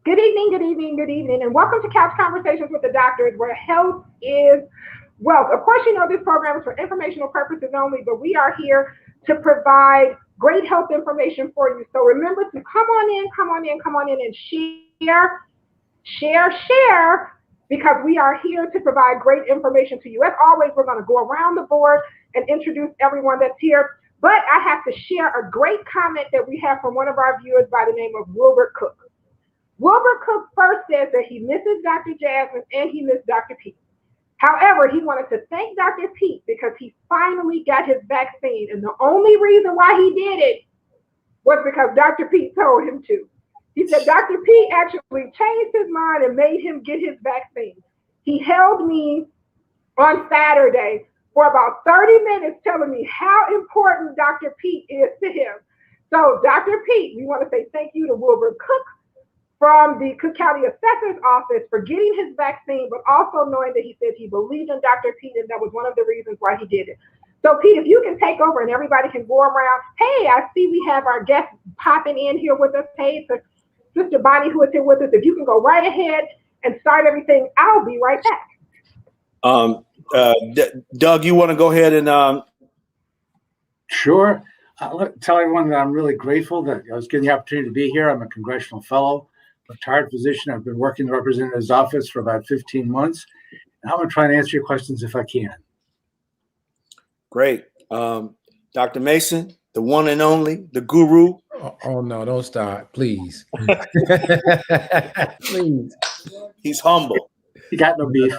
Good evening, good evening, good evening, and welcome to Couch Conversations with the Doctors, where health is wealth. Of course, you know this program is for informational purposes only, but we are here to provide great health information for you. So remember to come on in, come on in, come on in, and share, because we are here to provide great information to you. As always, we're going to go around the board and introduce everyone that's here. But I have to share a great comment that we have from one of our viewers by the name of Wilbert Cook. Wilbur Cook first says that he misses Dr. Jasmine and he missed Dr. Pete. However, he wanted to thank Dr. Pete because he finally got his vaccine. And the only reason why he did it was because Dr. Pete told him to. He said Dr. Pete actually changed his mind and made him get his vaccine. He held me on Saturday for about 30 minutes telling me how important Dr. Pete is to him. So, Dr. Pete, we want to say thank you to Wilbur Cook from the Cook County Assessor's Office for getting his vaccine, but also knowing that he said he believed in Dr. Pete, and that was one of the reasons why he did it. So, Pete, if you can take over and everybody can go around. Hey, I see we have our guests popping in here with us. Hey, so Sister Bonnie, who is here with us, if you can go right ahead and start everything, I'll be right back. Doug, you want to go ahead and... Sure. I'll tell everyone that I'm really grateful that I was getting the opportunity to be here. I'm a congressional fellow, retired physician. I've been working in the representative's office for about 15 months. And I'm going to try and answer your questions if I can. Great. Dr. Mason, the one and only, the guru. Oh no, don't start, please. Please. He's humble. You got no beef.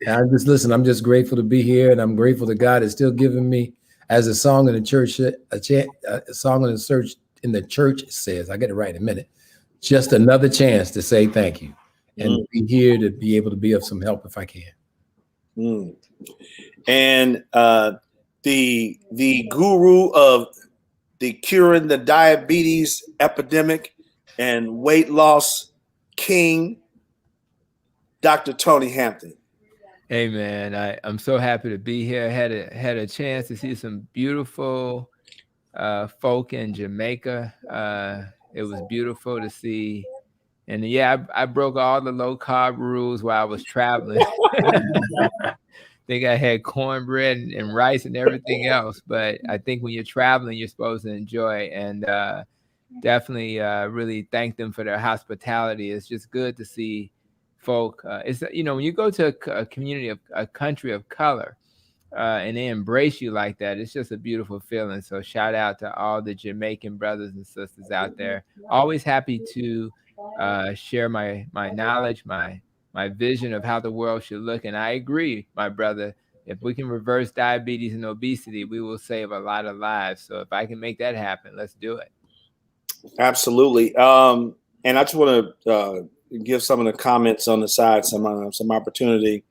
I'm just grateful to be here, and I'm grateful that God is still giving me, as a song in the church, a song in the church says, I get it right in a minute, just another chance to say thank you and be here to be able to be of some help if I can. And the guru of the curing the diabetes epidemic and weight loss king, Dr. Tony Hampton. Hey man, I'm so happy to be here. Had a chance to see some beautiful folk in Jamaica. It was beautiful to see, and yeah, I broke all the low carb rules while I was traveling. Think I had cornbread and rice and everything else, but I think when you're traveling, you're supposed to enjoy, and definitely really thank them for their hospitality. It's just good to see folk. It's, you know, when you go to a community of a country of color and they embrace you like that, it's just a beautiful feeling. So shout out to all the Jamaican brothers and sisters out there. Always happy to share my knowledge, my vision of how the world should look. And I agree, my brother, if we can reverse diabetes and obesity, we will save a lot of lives. So if I can make that happen, let's do it. Absolutely. And I just want to give some of the comments on the side, some opportunity.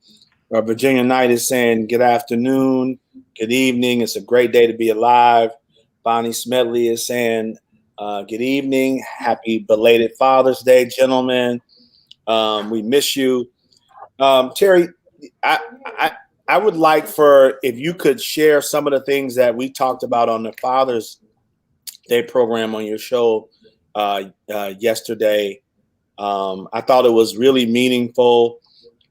Virginia Knight is saying, good afternoon, good evening. It's a great day to be alive. Bonnie Smedley is saying, good evening. Happy belated Father's Day, gentlemen. We miss you. Terry, I would like if you could share some of the things that we talked about on the Father's Day program on your show yesterday. I thought it was really meaningful,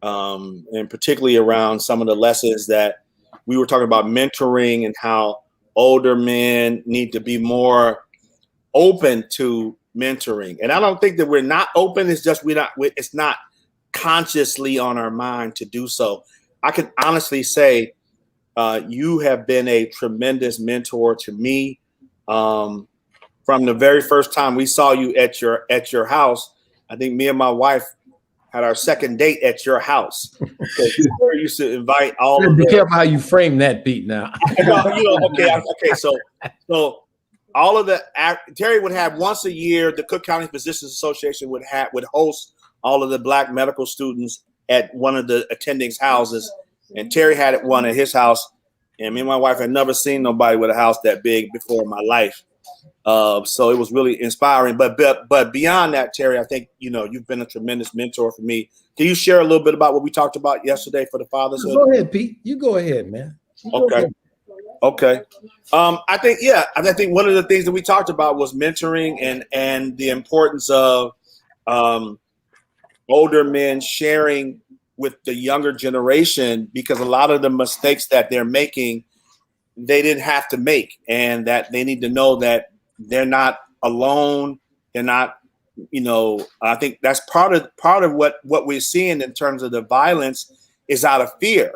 and particularly around some of the lessons that we were talking about, mentoring and how older men need to be more open to mentoring. And I don't think that we're not open. It's just it's not consciously on our mind to do so. I can honestly say you have been a tremendous mentor to me from the very first time we saw you at your house. I think me and my wife had our second date at your house. You used to invite all of Be careful how you frame that, Pete, now. Okay. So all of Terry would have once a year, the Cook County Physicians Association would host all of the Black medical students at one of the attendings' houses. And Terry had one at his house. And me and my wife had never seen nobody with a house that big before in my life. So it was really inspiring. But beyond that, Terry, I think, you've been a tremendous mentor for me. Can you share a little bit about what we talked about yesterday for the Father's Day? Go ahead, Pete. You go ahead, man. Okay. I think one of the things that we talked about was mentoring and the importance of older men sharing with the younger generation, because a lot of the mistakes that they're making, they didn't have to make, and that they need to know that they're not alone. They're not, I think that's part of what we're seeing in terms of the violence is out of fear.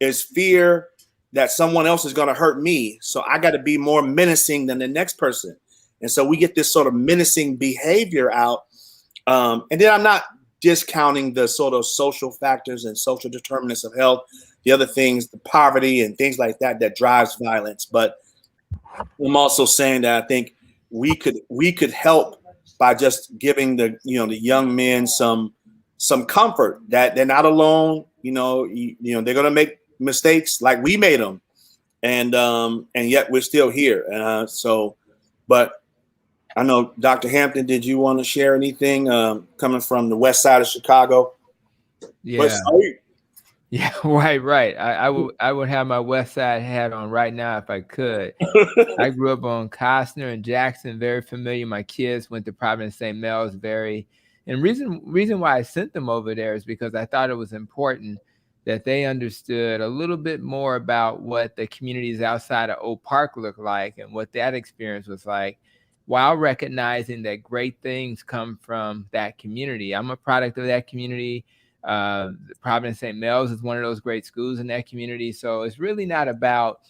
Is fear that someone else is going to hurt me. So I got to be more menacing than the next person. And so we get this sort of menacing behavior out. And then I'm not discounting the sort of social factors and social determinants of health, the other things, the poverty and things like that drives violence. But I'm also saying that I think we could help by just giving the young men some comfort that they're not alone. They're going to make mistakes like we made them, and yet we're still here. But I know, Dr. Hampton, did you want to share anything coming from the west side of Chicago? Yeah. Yeah, right. I would have my West Side hat on right now if I could. I grew up on Costner and Jackson, very familiar. My kids went to Providence St. Mel's, and reason why I sent them over there is because I thought it was important that they understood a little bit more about what the communities outside of Oak Park look like and what that experience was like, while recognizing that great things come from that community. I'm a product of that community. Providence St. Mel's is one of those great schools in that community. So it's really not about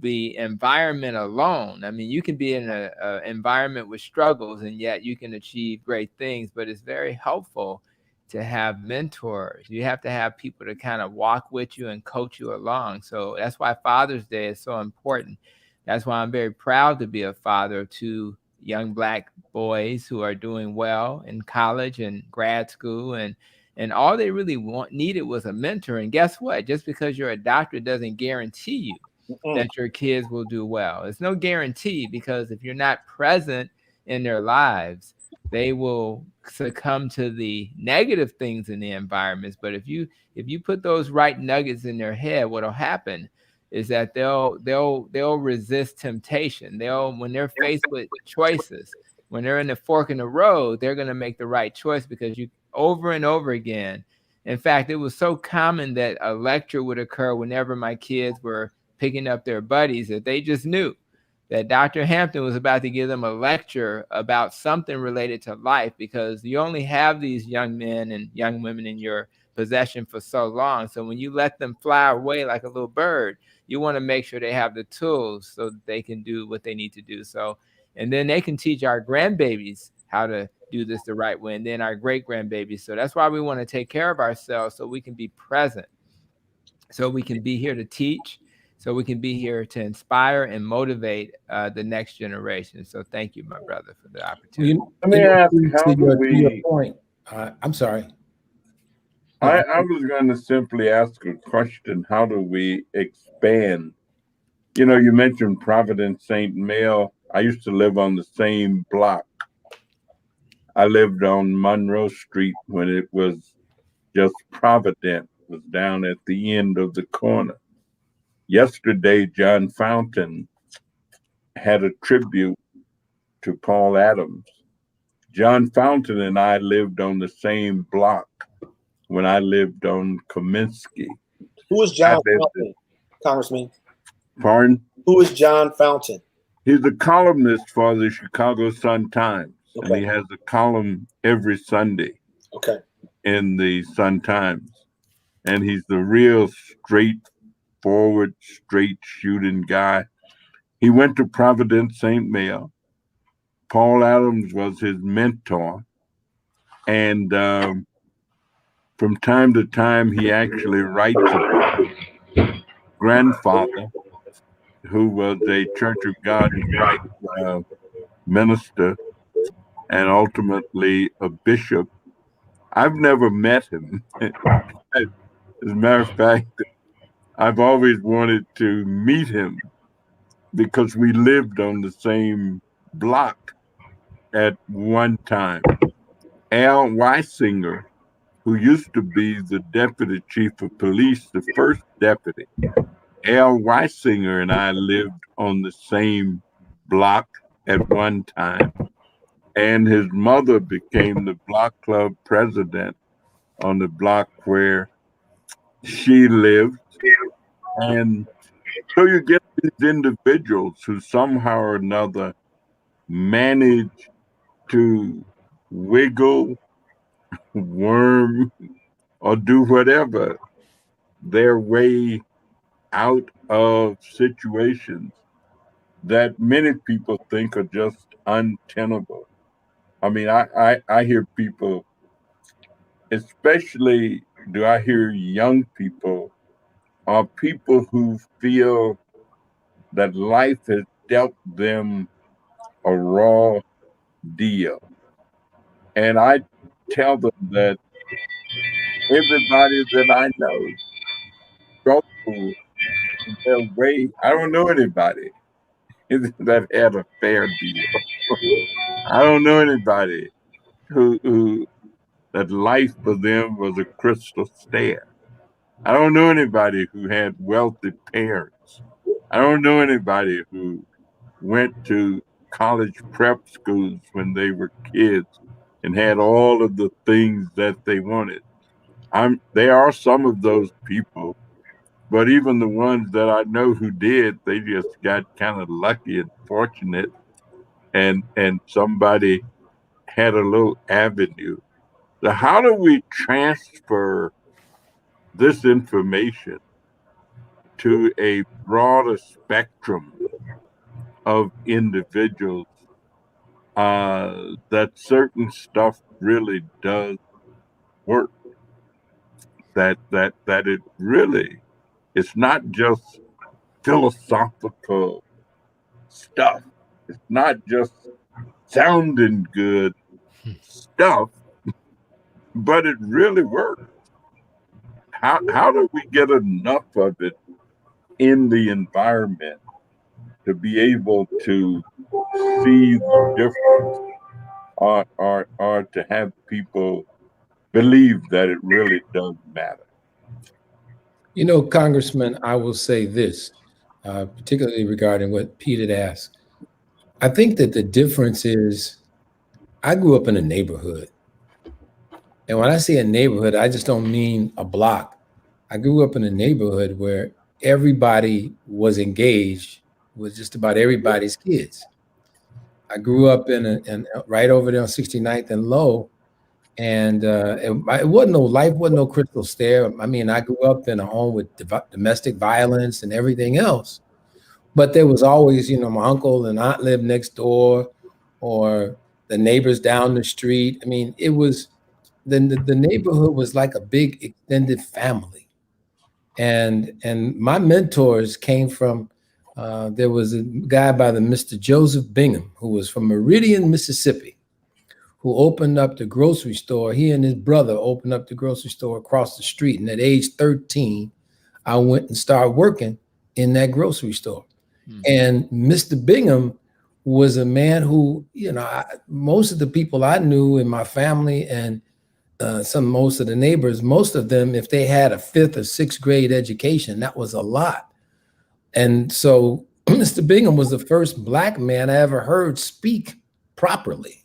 the environment alone. I mean, you can be in an environment with struggles and yet you can achieve great things, but it's very helpful to have mentors. You have to have people to kind of walk with you and coach you along. So that's why Father's Day is so important. That's why I'm very proud to be a father of two young Black boys who are doing well in college and grad school, and all they really needed was a mentor. And guess what? Just because you're a doctor doesn't guarantee you that your kids will do well. It's no guarantee, because if you're not present in their lives, they will succumb to the negative things in the environments. But if you put those right nuggets in their head, what'll happen is that they'll resist temptation. When they're faced with choices, when they're in the fork in the road, they're going to make the right choice, because you over and over again. In fact, it was so common that a lecture would occur whenever my kids were picking up their buddies that they just knew that Dr. Hampton was about to give them a lecture about something related to life, because you only have these young men and young women in your possession for so long. So when you let them fly away like a little bird, you want to make sure they have the tools so that they can do what they need to do. So, and then they can teach our grandbabies how to do this the right way, and then our great grandbabies. So that's why we want to take care of ourselves, so we can be present, so we can be here to teach, so we can be here to inspire and motivate the next generation. So thank you, my brother, for the opportunity. Let me ask, how do we... your point, I'm sorry. I was going to simply ask a question. How do we expand? You mentioned Providence St. Mel. I used to live on the same block. I lived on Monroe Street when it was just Providence. It was down at the end of the corner. Yesterday, John Fountain had a tribute to Paul Adams. John Fountain and I lived on the same block when I lived on Kaminsky. Who is John Fountain, Congressman? Pardon? Who is John Fountain? He's a columnist for the Chicago Sun-Times. Okay. And he has a column every Sunday. Okay. In the Sun-Times. And he's the real straightforward, straight shooting guy. He went to Providence St. Mel. Paul Adams was his mentor. And from time to time, he actually writes about his grandfather, who was a Church of God in Christ minister and ultimately a bishop. I've never met him. As a matter of fact, I've always wanted to meet him because we lived on the same block at one time. Al Weisinger, who used to be the deputy chief of police, the first deputy, Al Weisinger and I lived on the same block at one time. And his mother became the block club president on the block where she lived. And so you get these individuals who somehow or another manage to wiggle, worm, or do whatever their way out of situations that many people think are just untenable. I mean, I hear people, especially do I hear young people, are people who feel that life has dealt them a raw deal. And I tell them that everybody that I know struggled in their way. I don't know anybody that had a fair deal. I don't know anybody who that life for them was a crystal stair. I don't know anybody who had wealthy parents. I don't know anybody who went to college prep schools when they were kids and had all of the things that they wanted. There are some of those people, but even the ones that I know who did, they just got kind of lucky and fortunate, and somebody had a little avenue. So how do we transfer this information to a broader spectrum of individuals, that certain stuff really does work? That it really, it's not just philosophical stuff. It's not just sounding good stuff, but it really works. How do we get enough of it in the environment to be able to see the difference, or to have people believe that it really does matter? You know, Congressman, I will say this, particularly regarding what Pete had asked. I think that the difference is I grew up in a neighborhood. And when I say a neighborhood, I just don't mean a block. I grew up in a neighborhood where everybody was engaged with just about everybody's kids. I grew up in right over there on 69th and Low, and it wasn't no life, wasn't no crystal stair. I mean, I grew up in a home with domestic violence and everything else, but there was always, you know, my uncle and aunt lived next door, or the neighbors down the street. I mean, it was the neighborhood was like a big extended family, and my mentors came from. There was a guy by the Mr. Joseph Bingham who was from Meridian, Mississippi, who opened up the grocery store. He and his brother opened up the grocery store across the street. And at age 13, I went and started working in that grocery store. Mm-hmm. And Mr. Bingham was a man who, you know, most of the people I knew in my family and most of the neighbors, most of them, if they had a 5th or 6th grade education, that was a lot. And so Mr. Bingham was the first Black man I ever heard speak properly.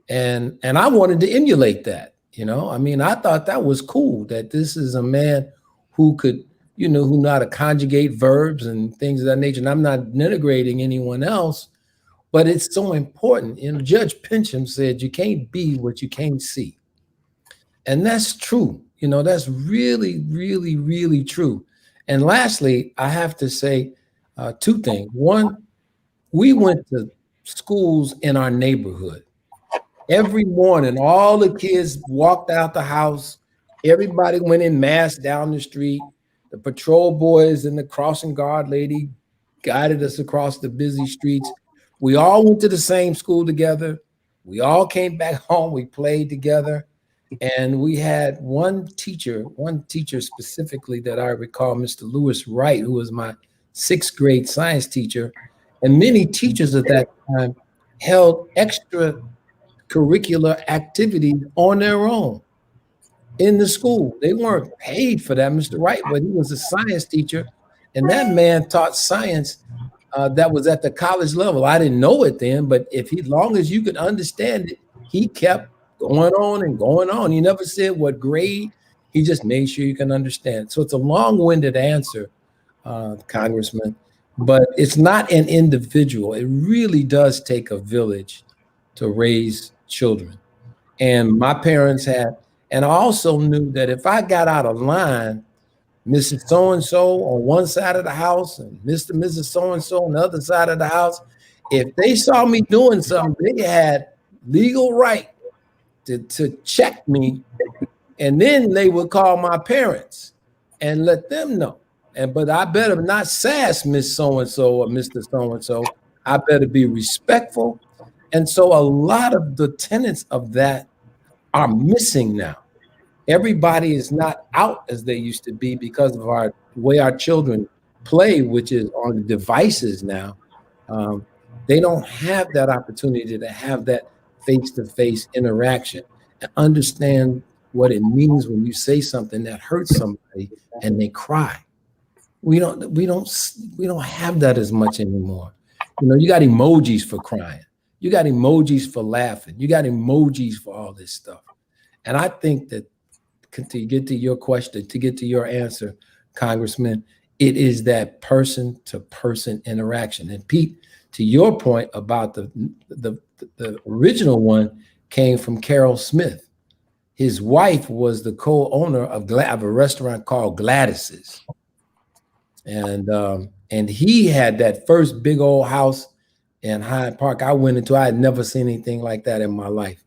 And I wanted to emulate that, you know. I mean, I thought that was cool, that this is a man who could, you know, who know how to conjugate verbs and things of that nature. And I'm not denigrating anyone else, but it's so important. You know, Judge Pincham said, you can't be what you can't see. And that's true. You know, that's really, really, really true. And lastly, I have to say 2 things. One, we went to schools in our neighborhood. Every morning, all the kids walked out the house. Everybody went in mass down the street. The patrol boys and the crossing guard lady guided us across the busy streets. We all went to the same school together. We all came back home. We played together. And we had one teacher specifically that I recall, Mr. Lewis Wright, who was my 6th grade science teacher. And many teachers at that time held extra curricular activities on their own in the school. They weren't paid for that, Mr. Wright, but he was a science teacher. And that man taught science that was at the college level. I didn't know it then, but long as you could understand it, he kept going on and going on. He never said what grade. He just made sure you can understand. So it's a long-winded answer, Congressman, but it's not an individual. It really does take a village to raise children. And my parents had, and I also knew that if I got out of line, Mrs. So-and-so on one side of the house and Mr. and Mrs. So-and-so on the other side of the house, if they saw me doing something, they had legal right to check me. And then they would call my parents and let them know. But I better not sass Miss So-and-so or Mr. So-and-so. I better be respectful. And so a lot of the tenets of that are missing now. Everybody is not out as they used to be because of the way our children play, which is on the devices now. They don't have that opportunity to have that face-to-face interaction and understand what it means when you say something that hurts somebody and they cry. We don't have that as much anymore. You got emojis for crying. You got emojis for laughing. You got emojis for all this stuff. And I think that to get to your question, to get to your answer, Congressman, it is that person-to-person interaction. And Pete, to your point about the original one came from Carol Smith. His wife was the co-owner of a restaurant called Gladys's. And he had that first big old house in Hyde Park I went into. I had never seen anything like that in my life.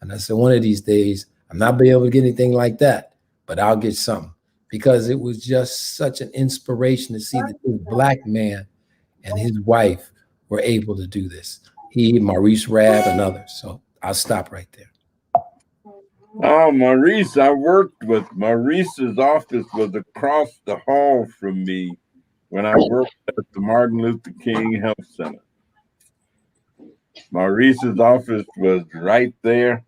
And I said, one of these days, I'm not be able to get anything like that, but I'll get something, because it was just such an inspiration to see that this Black man and his wife were able to do this. He, Maurice Rabb, and others. So I'll stop right there. Oh, Maurice, I worked with Maurice's office was across the hall from me when I worked at the Martin Luther King Health Center. Maurice's office was right there,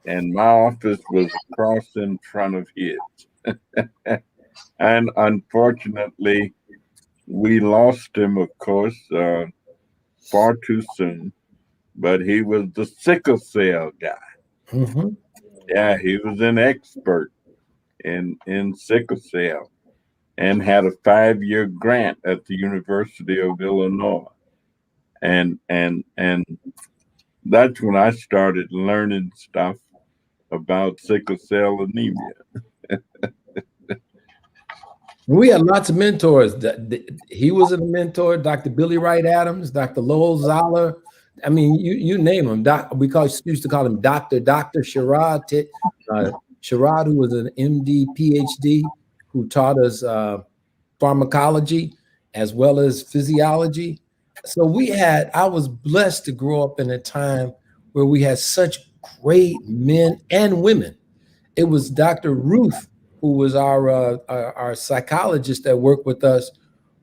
and my office was across in front of his. And unfortunately, we lost him, of course, far too soon. But he was the sickle cell guy. Mm-hmm. Yeah, he was an expert in sickle cell and had a 5-year grant at the University of Illinois. And that's when I started learning stuff about sickle cell anemia. We had lots of mentors. He was a mentor, Dr. Billy Wright Adams, Dr. Lowell Zoller. I mean, you name him. We used to call him Dr. Sherrod. Sherrod, who was an MD, PhD, who taught us pharmacology as well as physiology. So I was blessed to grow up in a time where we had such great men and women. It was Dr. Ruth, who was our psychologist that worked with us,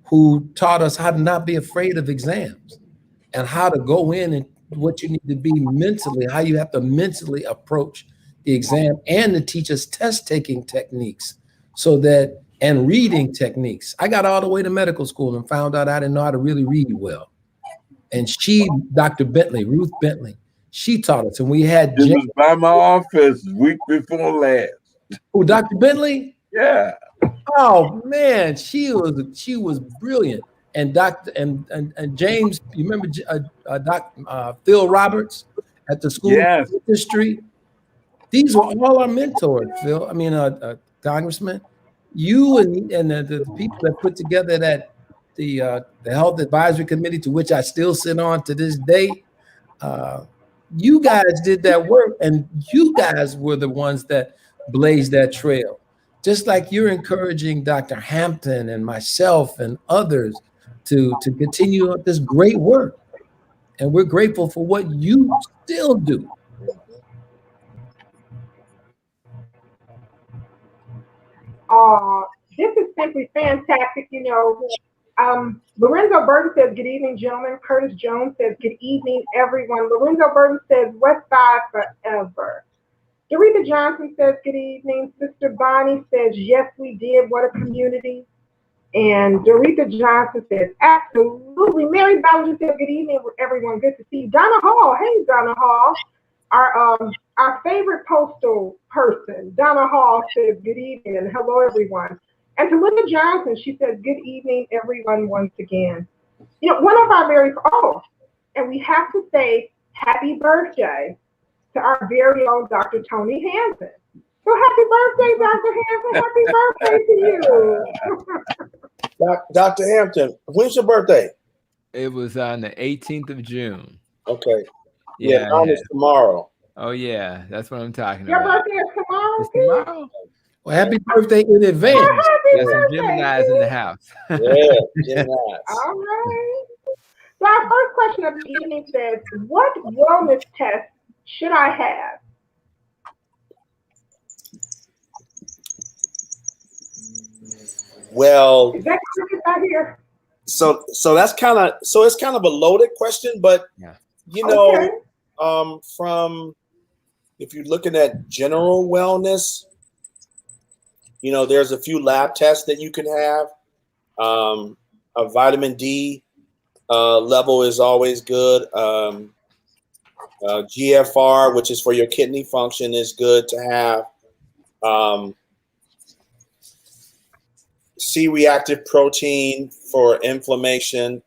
who taught us how to not be afraid of exams and how to go in and what you need to be mentally, how you have to mentally approach the exam, and to teach us test-taking techniques and reading techniques. I got all the way to medical school and found out I didn't know how to really read well. And Dr. Bentley, Ruth Bentley, she taught us. And we had She was by my office week before last. Oh, Dr. Bentley? Yeah. Oh man, she was brilliant. And and James, you remember Phil Roberts at the School of History? These were all our mentors, Phil. I mean, Congressman, you and the people that put together the Health Advisory Committee, to which I still sit on to this day. You guys did that work, and you guys were the ones that blazed that trail. Just like you're encouraging Dr. Hampton and myself and others to continue this great work. And we're grateful for what you still do. This is simply fantastic. Lorenzo Burton says, good evening, gentlemen. Curtis Jones says, good evening, everyone. Lorenzo Burton says, West Side forever. Dorita Johnson says, good evening. Sister Bonnie says, yes, we did. What a community. And Dorita Johnson says, absolutely. Mary Ballinger says, good evening, everyone. Good to see you. Donna Hall. Hey, Donna Hall. Our favorite postal person, Donna Hall, says good evening and hello everyone. And to Linda Johnson, she says good evening everyone once again. One of our very and we have to say happy birthday to our very own Dr. Tony Hansen. So happy birthday, Dr. Hansen. Happy birthday to you. Dr. Hampton, when's your birthday? It was on the 18th of June. Okay. Yeah. Mine is tomorrow. Oh yeah, that's what I'm talking Your about. birthday is tomorrow. It's tomorrow. Well, happy birthday in advance. Got some Geminis in the house. Yeah, Geminis. All right. So our first question of the evening says, what wellness test should I have? Well, Is that out here? so it's kind of a loaded question, but Yeah. From if you're looking at general wellness, there's a few lab tests that you can have. A vitamin D level is always good. GFR, which is for your kidney function, is good to have. C-reactive protein for inflammation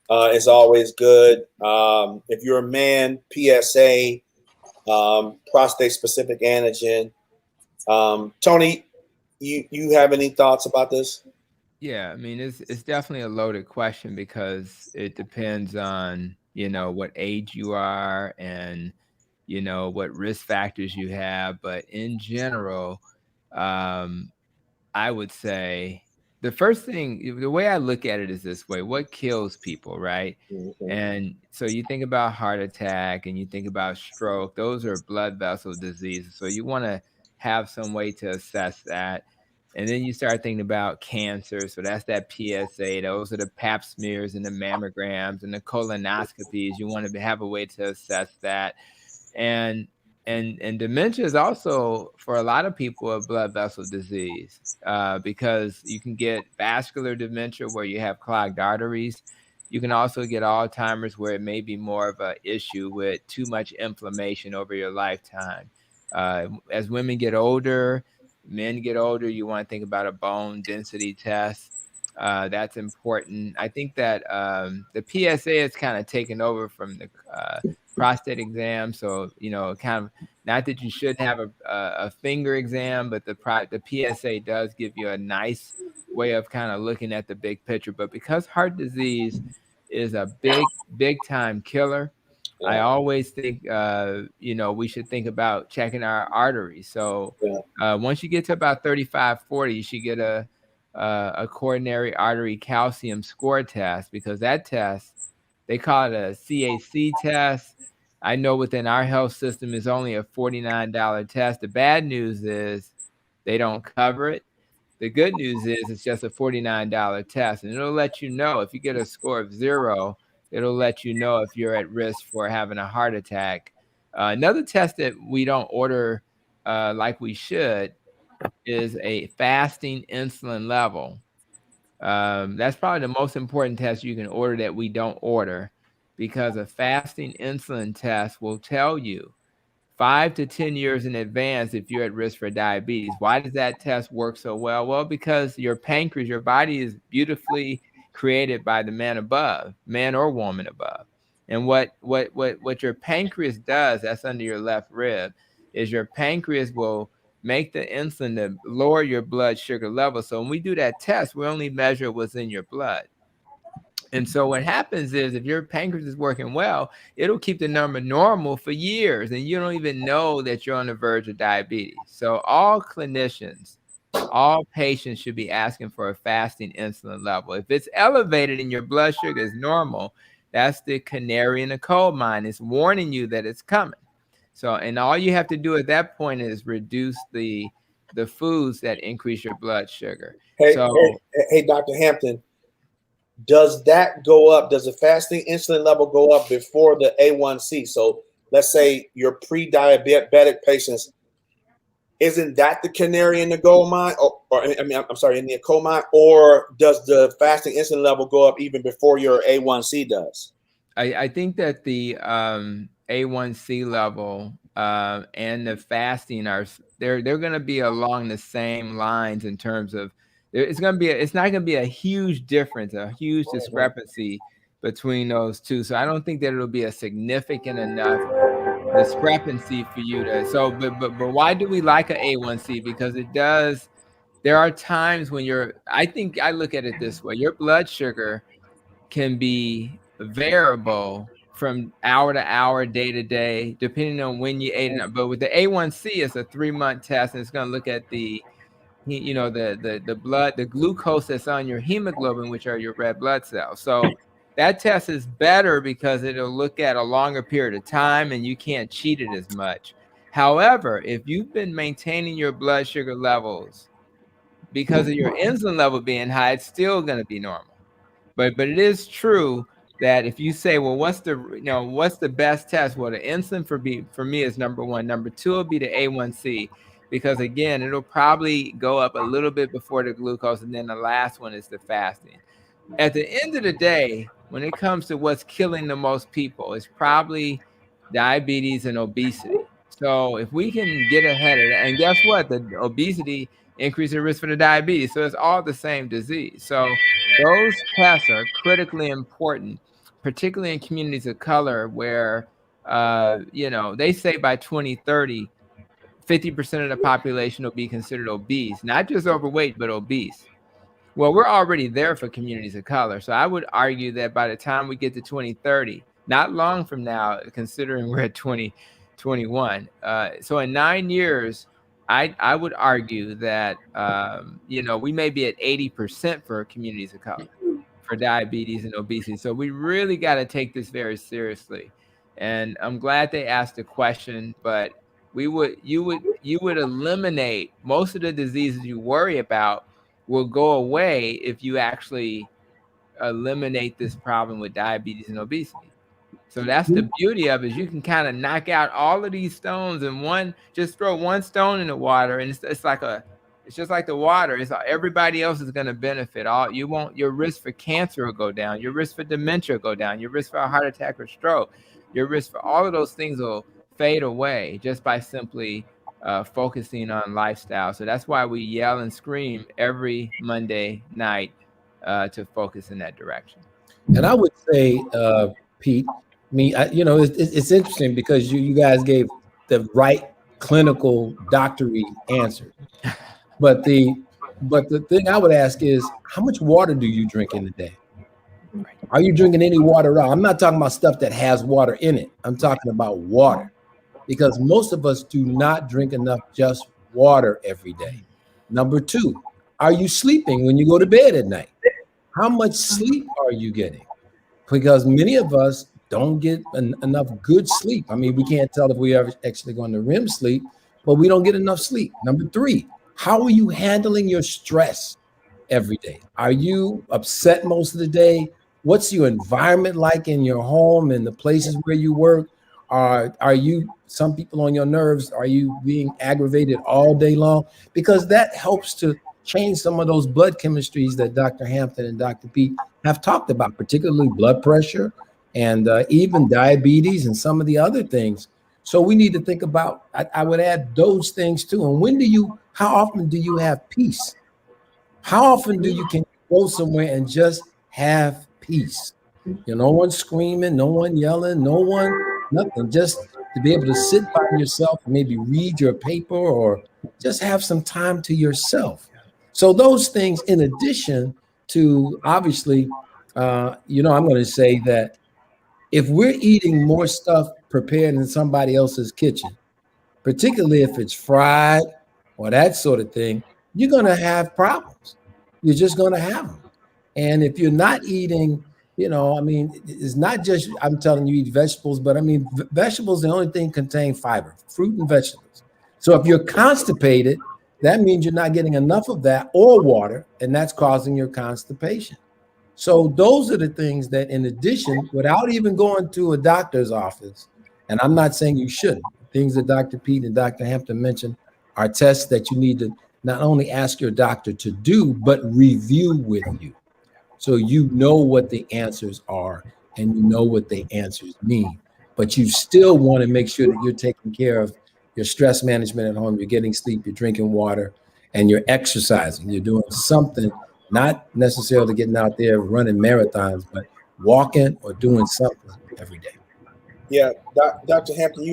is always good. If you're a man, PSA, prostate-specific antigen. Tony, you have any thoughts about this? Yeah, I mean, it's definitely a loaded question because it depends on, what age you are and, what risk factors you have. But in general, I would say the first thing, the way I look at it is this way: what kills people, right? Mm-hmm. And so you think about heart attack and you think about stroke; those are blood vessel diseases. So you want to have some way to assess that. And then you start thinking about cancer. So that's that PSA. Those are the pap smears and the mammograms and the colonoscopies. You want to have a way to assess that. And dementia is also, for a lot of people, a blood vessel disease because you can get vascular dementia where you have clogged arteries. You can also get Alzheimer's where it may be more of an issue with too much inflammation over your lifetime. As women get older, men get older, you want to think about a bone density test. That's important. I think that the PSA is kind of taken over from the prostate exam. So, kind of, not that you should have a finger exam, but the PSA does give you a nice way of kind of looking at the big picture. But because heart disease is a big time killer, I always think, we should think about checking our arteries. So once you get to about 35, 40, you should get a coronary artery calcium score test, because that test, they call it a CAC test. I know within our health system is only a $49 test. The bad news is they don't cover it. The good news is it's just a $49 test, and it'll let you know if you get a score of 0. It'll let you know if you're at risk for having a heart attack. Another test that we don't order like we should is a fasting insulin level. That's probably the most important test you can order that we don't order, because a fasting insulin test will tell you 5 to 10 years in advance if you're at risk for diabetes. Why does that test work so well? Well, because your pancreas, your body is beautifully created by the man above, man or woman above. And what your pancreas does, that's under your left rib, is your pancreas will make the insulin to lower your blood sugar level. So when we do that test, we only measure what's in your blood. And so what happens is if your pancreas is working well, it'll keep the number normal for years, and you don't even know that you're on the verge of diabetes. So all clinicians, all patients should be asking for a fasting insulin level. If it's elevated and your blood sugar is normal, that's the canary in the coal mine. It's warning you that it's coming. So, and all you have to do at that point is reduce the foods that increase your blood sugar. Hey, Dr. Hampton, does that go up? Does the fasting insulin level go up before the A1C? So let's say your pre-diabetic patients, isn't that the canary in the gold mine? In the coal mine? Or does the fasting insulin level go up even before your A1C does? I think that the A1C level and the fasting they're going to be along the same lines in terms of it's not going to be a huge difference, a huge discrepancy between those two. So I don't think that it'll be a significant enough discrepancy for you to. So, but why do we like an A1C? Because it does. There are times when I think I look at it this way: your blood sugar can be variable from hour to hour, day to day, depending on when you ate it. But with the A1C, it's a 3-month test, and it's going to look at the blood, the glucose that's on your hemoglobin, which are your red blood cells. So that test is better because it'll look at a longer period of time, and you can't cheat it as much. However, if you've been maintaining your blood sugar levels because of your insulin level being high, it's still going to be normal. But it is true that if you say, well, what's the best test? Well, the insulin for me is number one. Number two will be the A1C, because again, it'll probably go up a little bit before the glucose, and then the last one is the fasting. At the end of the day, when it comes to what's killing the most people, it's probably diabetes and obesity. So if we can get ahead of that, and guess what? The obesity increases the risk for the diabetes. So it's all the same disease. So those tests are critically important, particularly in communities of color where, they say by 2030, 50% of the population will be considered obese, not just overweight, but obese. Well, we're already there for communities of color. So I would argue that by the time we get to 2030, not long from now, considering we're at 2021, so in 9 years, I would argue that, we may be at 80% for communities of color for diabetes and obesity. So we really got to take this very seriously. And I'm glad they asked the question, but you would eliminate most of the diseases you worry about will go away if you actually eliminate this problem with diabetes and obesity. So that's the beauty of it. You can kind of knock out all of these stones in just throw one stone in the water, and it's just like the water. It's everybody else is going to benefit. Your risk for cancer will go down. Your risk for dementia will go down. Your risk for a heart attack or stroke. Your risk for all of those things will fade away just by simply focusing on lifestyle. So that's why we yell and scream every Monday night to focus in that direction. And I would say, Pete, it's interesting because you guys gave the right clinical doctory answer. But the thing I would ask is, how much water do you drink in a day? Are you drinking any water at all? I'm not talking about stuff that has water in it. I'm talking about water, because most of us do not drink enough just water every day. Number two, are you sleeping when you go to bed at night? How much sleep are you getting? Because many of us don't get enough good sleep. I mean, we can't tell if we are actually going to REM sleep, but we don't get enough sleep. Number three, how are you handling your stress every day? Are you upset most of the day? What's your environment like in your home and the places where you work? Are you, some people on your nerves, are you being aggravated all day long? Because that helps to change some of those blood chemistries that Dr. Hampton and Dr. Pete have talked about, particularly blood pressure and even diabetes and some of the other things. So we need to think about, I would add those things too. And how often do you have peace? How often can you go somewhere and just have peace? No one screaming, no one yelling, nothing. Just to be able to sit by yourself, maybe read your paper or just have some time to yourself. So those things, in addition to, obviously, I'm going to say that if we're eating more stuff prepared in somebody else's kitchen, particularly if it's fried or that sort of thing, you're going to have problems. You're just going to have them. And if you're not eating, it's not just, I'm telling you, eat vegetables, but vegetables, the only thing contain fiber, fruit and vegetables. So if you're constipated, that means you're not getting enough of that or water, and that's causing your constipation. So those are the things that, in addition, without even going to a doctor's office, and I'm not saying you shouldn't, things that Dr. Pete and Dr. Hampton mentioned are tests that you need to not only ask your doctor to do, but review with you. So you know what the answers are and you know what the answers mean. but you still want to make sure that you're taking care of your stress management at home. You're getting sleep, you're drinking water, and you're exercising. You're doing something, not necessarily getting out there running marathons, but walking or doing something every day. Yeah, Dr. Hampton,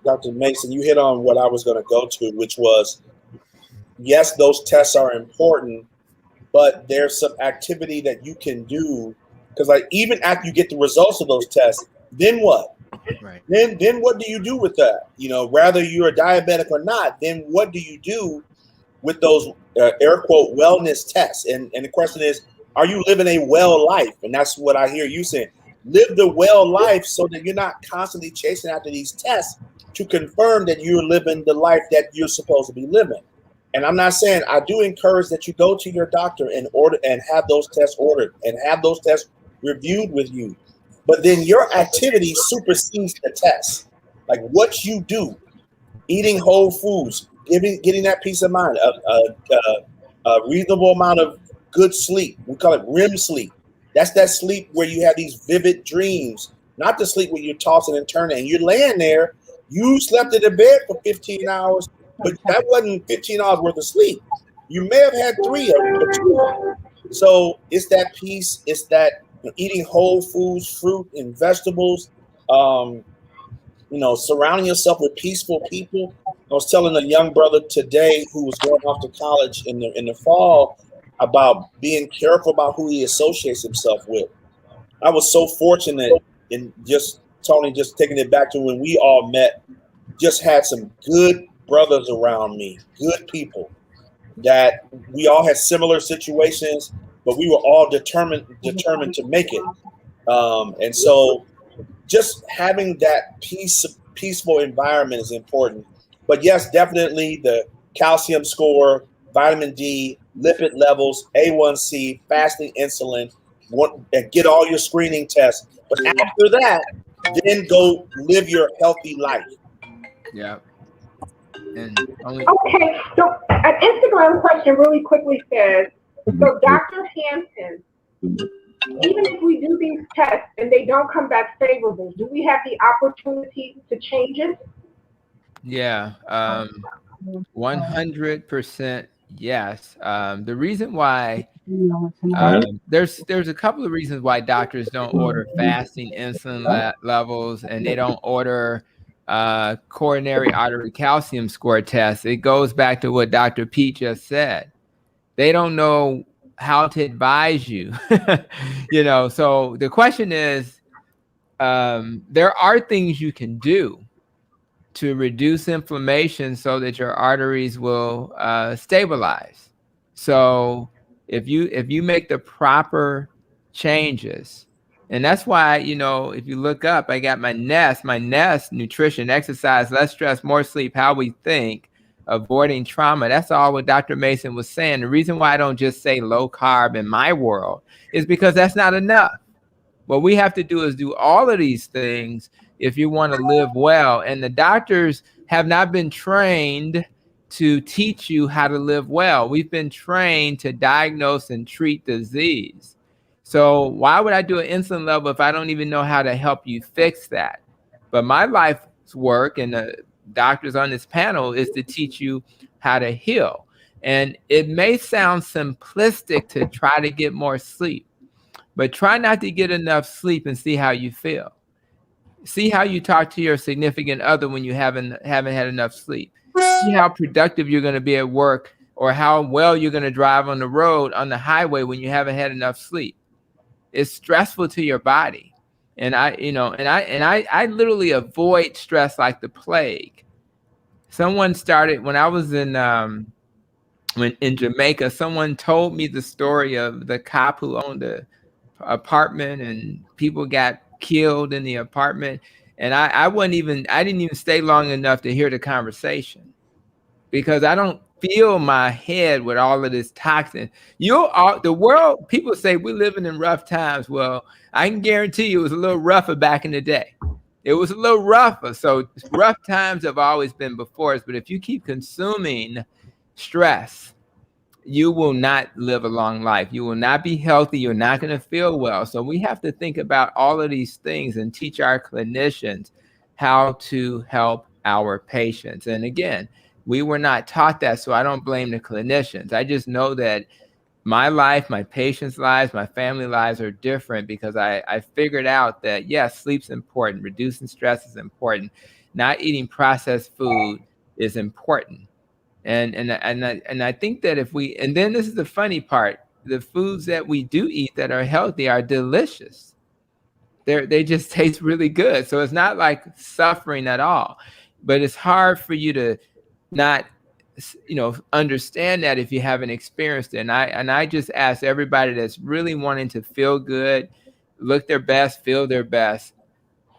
Dr. Mason, you hit on what I was going to go to, which was, yes, those tests are important, but there's some activity that you can do, because like even after you get the results of those tests, then what? Right. Then what do you do with that? You know, whether you're a diabetic or not, then what do you do with those air quote wellness tests? And the question is, are you living a well life? And that's what I hear you saying. Live the well life so that you're not constantly chasing after these tests to confirm that you're living the life that you're supposed to be living. And I'm not saying, I do encourage that you go to your doctor and order and have those tests ordered and have those tests reviewed with you. But then your activity supersedes the test. Like what you do, eating whole foods, getting that peace of mind, a reasonable amount of good sleep. We call it REM sleep. That's that sleep where you have these vivid dreams, not the sleep where you're tossing and turning and you're laying there. You slept in the bed for 15 hours, but that wasn't 15 hours worth of sleep. You may have had 3 or 2. So it's that peace. It's that eating whole foods, fruit and vegetables. Surrounding yourself with peaceful people. I was telling a young brother today who was going off to college in the fall about being careful about who he associates himself with. I was so fortunate in just taking it back to when we all met, just had some good brothers around me, good people that we all had similar situations, but we were all determined to make it. And so just having that peaceful environment is important. But yes, definitely the calcium score, vitamin D, lipid levels, A1C, fasting insulin, and get all your screening tests. But after that, then go live your healthy life. Yeah. And Okay, so an Instagram question really quickly says, so Dr. Hampton, even if we do these tests and they don't come back favorable, do we have the opportunity to change it? Yeah, 100% yes. The reason why there's a couple of reasons why doctors don't order fasting insulin levels and they don't order coronary artery calcium score tests. It goes back to what Dr. Pete just said. They don't know how to advise you. So the question is, there are things you can do to reduce inflammation so that your arteries will stabilize. So if you make the proper changes, and that's why, if you look up, I got my NEST, nutrition, exercise, less stress, more sleep, how we think, avoiding trauma. That's all what Dr. Mason was saying. The reason why I don't just say low carb in my world is because that's not enough. What we have to do is do all of these things if you want to live well. And the doctors have not been trained to teach you how to live well. We've been trained to diagnose and treat disease. So why would I do an insulin level if I don't even know how to help you fix that? But my life's work and the doctors on this panel is to teach you how to heal. And it may sound simplistic to try to get more sleep, but try not to get enough sleep and see how you feel. See how you talk to your significant other when you haven't had enough sleep. See how productive you're going to be at work, or how well you're going to drive on the road, on the highway, when you haven't had enough sleep. It's stressful to your body. And I literally avoid stress like the plague. Someone started when I was in Jamaica. Someone told me the story of the cop who owned the apartment and people got killed in the apartment, and I didn't even stay long enough to hear the conversation because I don't fill my head with all of this toxin. The world, people say we're living in rough times. Well, I can guarantee you it was a little rougher back in the day. It was a little rougher. So rough times have always been before us, but if you keep consuming stress, you will not live a long life. You will not be healthy. You're not going to feel well. So we have to think about all of these things and teach our clinicians how to help our patients. And again, we were not taught that, so I don't blame the clinicians. I just know that my life, my patients' lives, my family lives are different because I figured out that, yes, sleep's important. Reducing stress is important. Not eating processed food is important. And I think that if we, and then this is the funny part, the foods that we do eat that are healthy are delicious. They just taste really good. So it's not like suffering at all, but it's hard for you to not, understand that if you haven't experienced it. And I just ask everybody that's really wanting to feel good, look their best, feel their best,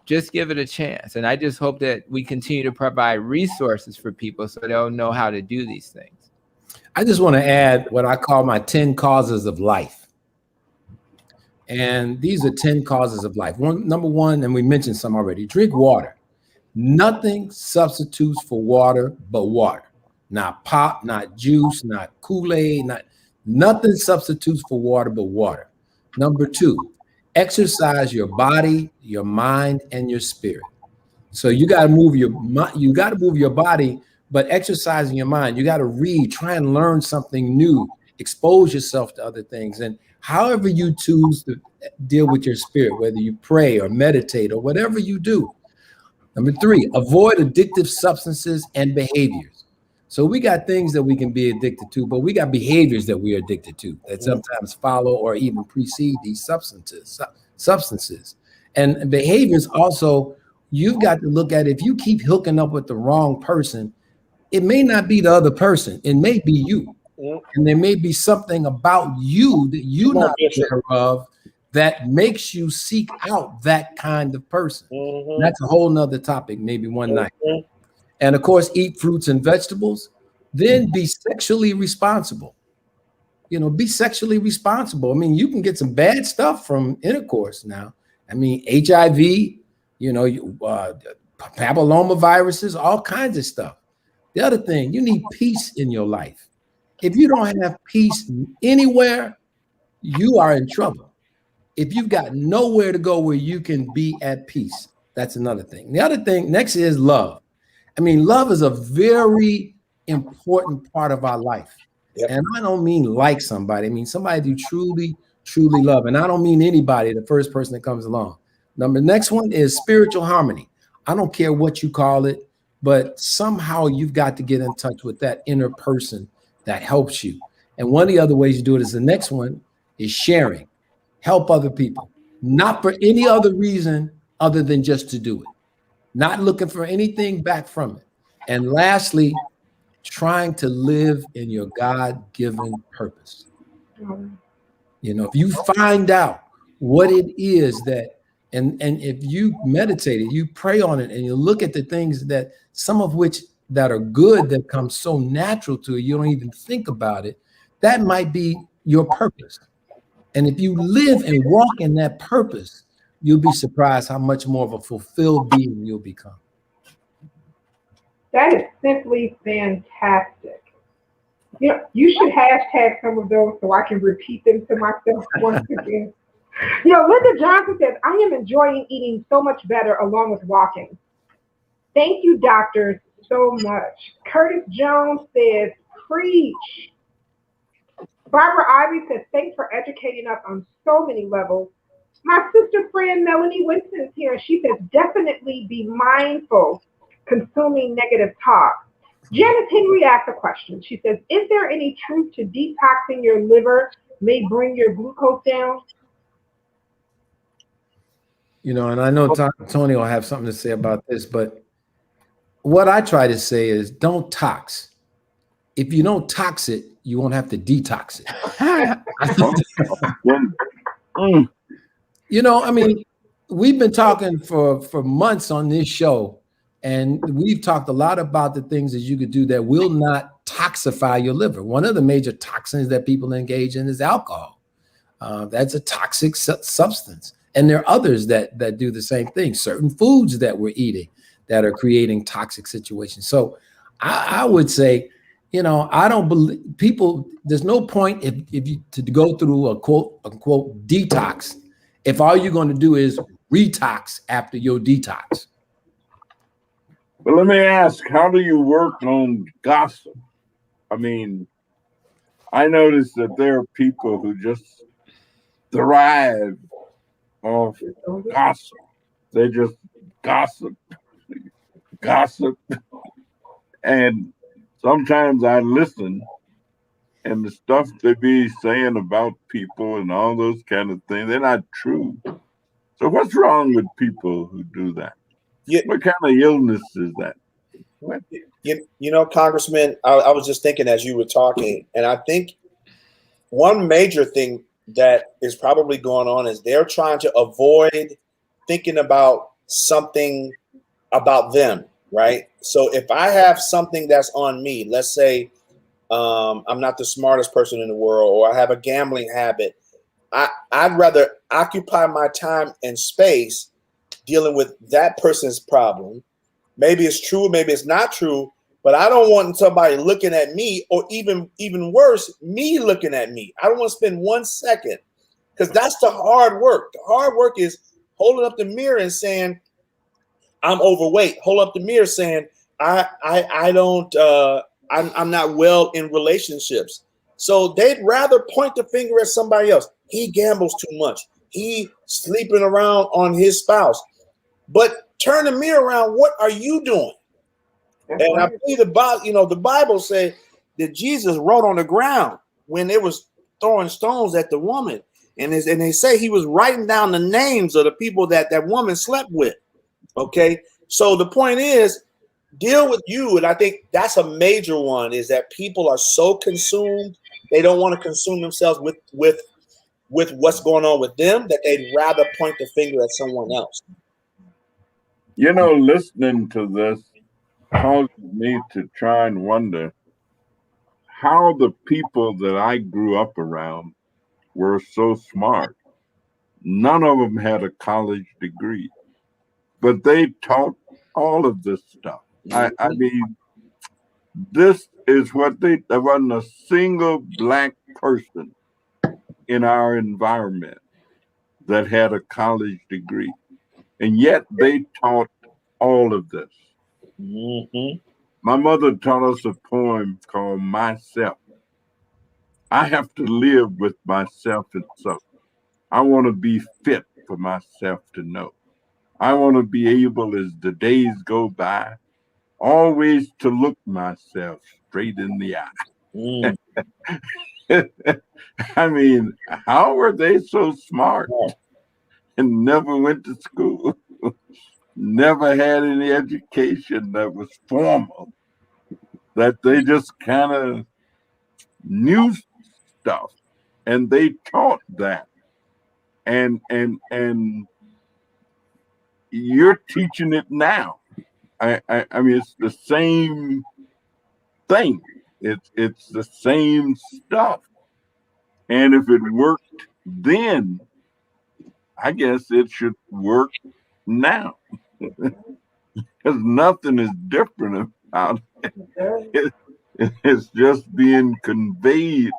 just give it a chance. And I just hope that we continue to provide resources for people so they'll know how to do these things. I just want to add what I call my 10 causes of life. And these are 10 causes of life. Number one, and we mentioned some already, drink water. Nothing substitutes for water but water. Not pop, not juice, not Kool-Aid, nothing substitutes for water but water. Number two, exercise your body, your mind, and your spirit. So you got to move your body, but exercising your mind. You got to read, try and learn something new, expose yourself to other things. And however you choose to deal with your spirit, whether you pray or meditate or whatever you do. Number three, avoid addictive substances and behaviors. So we got things that we can be addicted to, but we got behaviors that we are addicted to that sometimes follow or even precede these substances. And behaviors also, you've got to look at, if you keep hooking up with the wrong person, it may not be the other person. It may be you. And there may be something about you that you're not aware of that makes you seek out that kind of person. That's a whole nother topic, maybe one night. And of course, eat fruits and vegetables. Then be sexually responsible. Be sexually responsible. I mean, you can get some bad stuff from intercourse now. I mean, HIV, papillomaviruses, all kinds of stuff. The other thing, you need peace in your life. If you don't have peace anywhere, you are in trouble. If you've got nowhere to go where you can be at peace, that's another thing. The other thing next is love. I mean, love is a very important part of our life. Yep. And I don't mean like somebody. I mean somebody you truly, truly love. And I don't mean anybody, the first person that comes along. Next one is spiritual harmony. I don't care what you call it, but somehow you've got to get in touch with that inner person that helps you. And one of the other ways you do it is the next one is sharing. Help other people, not for any other reason other than just to do it. Not looking for anything back from it. And lastly, trying to live in your God-given purpose. If you find out what it is that, and if you meditate it, you pray on it, and you look at the things that, some of which that are good, that come so natural to you, you don't even think about it, that might be your purpose. And if you live and walk in that purpose, you'll be surprised how much more of a fulfilled being you'll become. That is simply fantastic. You should hashtag some of those so I can repeat them to myself once again. Linda Johnson says, I am enjoying eating so much better along with walking. Thank you, doctors, so much. Curtis Jones says, preach. Barbara Ivy says, thanks for educating us on so many levels. My sister friend Melanie Winston is here. She says, definitely be mindful consuming negative talk. Janice Henry asked a question. She says, is there any truth to detoxing your liver may bring your glucose down? And I know Tony will have something to say about this, but what I try to say is don't tox. If you don't tox it, you won't have to detox it. I mean, we've been talking for months on this show, and we've talked a lot about the things that you could do that will not toxify your liver. One of the major toxins that people engage in is alcohol. That's a toxic substance. And there are others that do the same thing, certain foods that we're eating that are creating toxic situations. So I would say, You know, I don't believe people. There's no point if you to go through a quote unquote detox if all you're going to do is retox after your detox. But let me ask, how do you work on gossip? I mean, I notice that there are people who just thrive off gossip. They just gossip, gossip. And sometimes I listen, and the stuff they be saying about people and all those kind of things, they're not true. So what's wrong with people who do that? Yeah. What kind of illness is that? What? You know, Congressman, I was just thinking as you were talking, and I think one major thing that is probably going on is they're trying to avoid thinking about something about them, right? So if I have something that's on me, let's say I'm not the smartest person in the world, or I have a gambling habit, I'd rather occupy my time and space dealing with that person's problem. Maybe it's true, maybe it's not true, but I don't want somebody looking at me, or even worse, me looking at me. I don't want to spend 1 second, because that's the hard work. The hard work is holding up the mirror and saying, I'm overweight. Hold up the mirror saying, I don't I'm not well in relationships. So they'd rather point the finger at somebody else. He gambles too much. He sleeping around on his spouse. But turn the mirror around. What are you doing? That's And I right. believe the Bible said that Jesus wrote on the ground when they was throwing stones at the woman. And they say he was writing down the names of the people that woman slept with. Okay. So the point is, deal with you. And I think that's a major one, is that people are so consumed. They don't want to consume themselves with what's going on with them, that they'd rather point the finger at someone else. You know, listening to this causes me to try and wonder how the people that I grew up around were so smart. None of them had a college degree, but they taught all of this stuff. I mean, this is what there wasn't a single black person in our environment that had a college degree. And yet they taught all of this. Mm-hmm. My mother taught us a poem called Myself. I have to live with myself and so. I want to be fit for myself to know. I want to be able, as the days go by, always to look myself straight in the Mm. eye. I mean, how were they so smart and never went to school? Never had any education that was formal, that they just kind of knew stuff and they taught that. And you're teaching it now. I mean, it's the same thing. It's the same stuff. And if it worked then, I guess it should work now. Because nothing is different about it. It's just being conveyed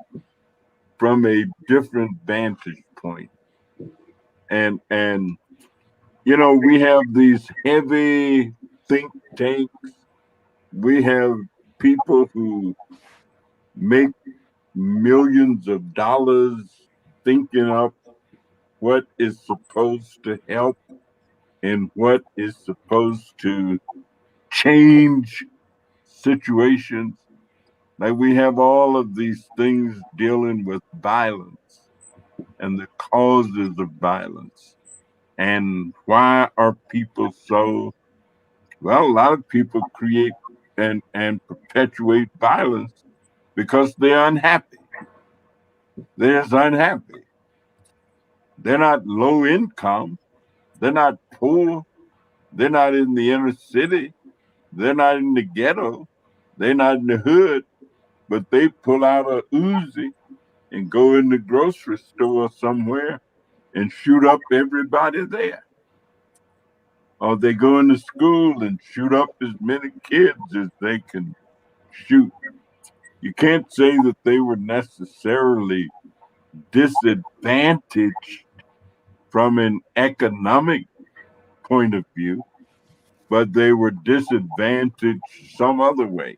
from a different vantage point. And you know, we have these heavy think tanks. We have people who make millions of dollars thinking up what is supposed to help and what is supposed to change situations. Like we have all of these things dealing with violence and the causes of violence. And why are people so, well, a lot of people create and perpetuate violence because they're unhappy. They're just unhappy. They're not low income. They're not poor. They're not in the inner city. They're not in the ghetto. They're not in the hood, but they pull out a Uzi and go in the grocery store somewhere and shoot up everybody there. Or they go into school and shoot up as many kids as they can shoot. You can't say that they were necessarily disadvantaged from an economic point of view, but they were disadvantaged some other way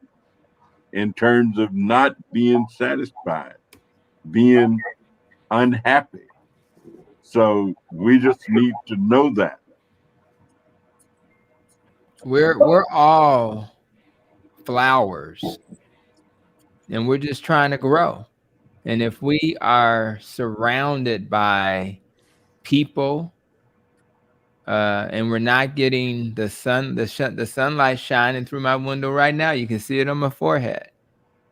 in terms of not being satisfied, being unhappy. So we just need to know that. We're all flowers, and we're just trying to grow. And if we are surrounded by people, and we're not getting the sunlight shining through my window right now, you can see it on my forehead.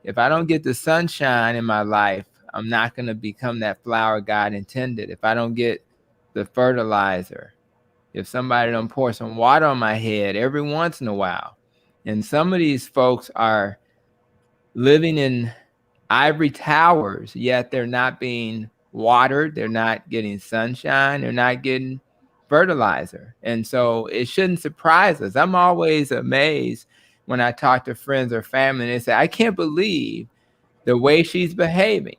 If I don't get the sunshine in my life, I'm not going to become that flower God intended. If I don't get the fertilizer, if somebody don't pour some water on my head every once in a while. And some of these folks are living in ivory towers, yet they're not being watered, they're not getting sunshine, they're not getting fertilizer. And so it shouldn't surprise us. I'm always amazed when I talk to friends or family and they say, I can't believe the way she's behaving.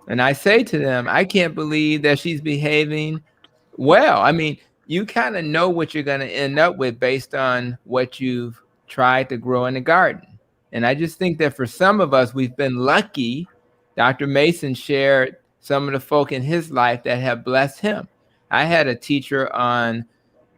And I say to them, I can't believe that she's behaving well. I mean, you kind of know what you're going to end up with based on what you've tried to grow in the garden. And I just think that for some of us, we've been lucky. Dr. Mason shared some of the folk in his life that have blessed him. I had a teacher on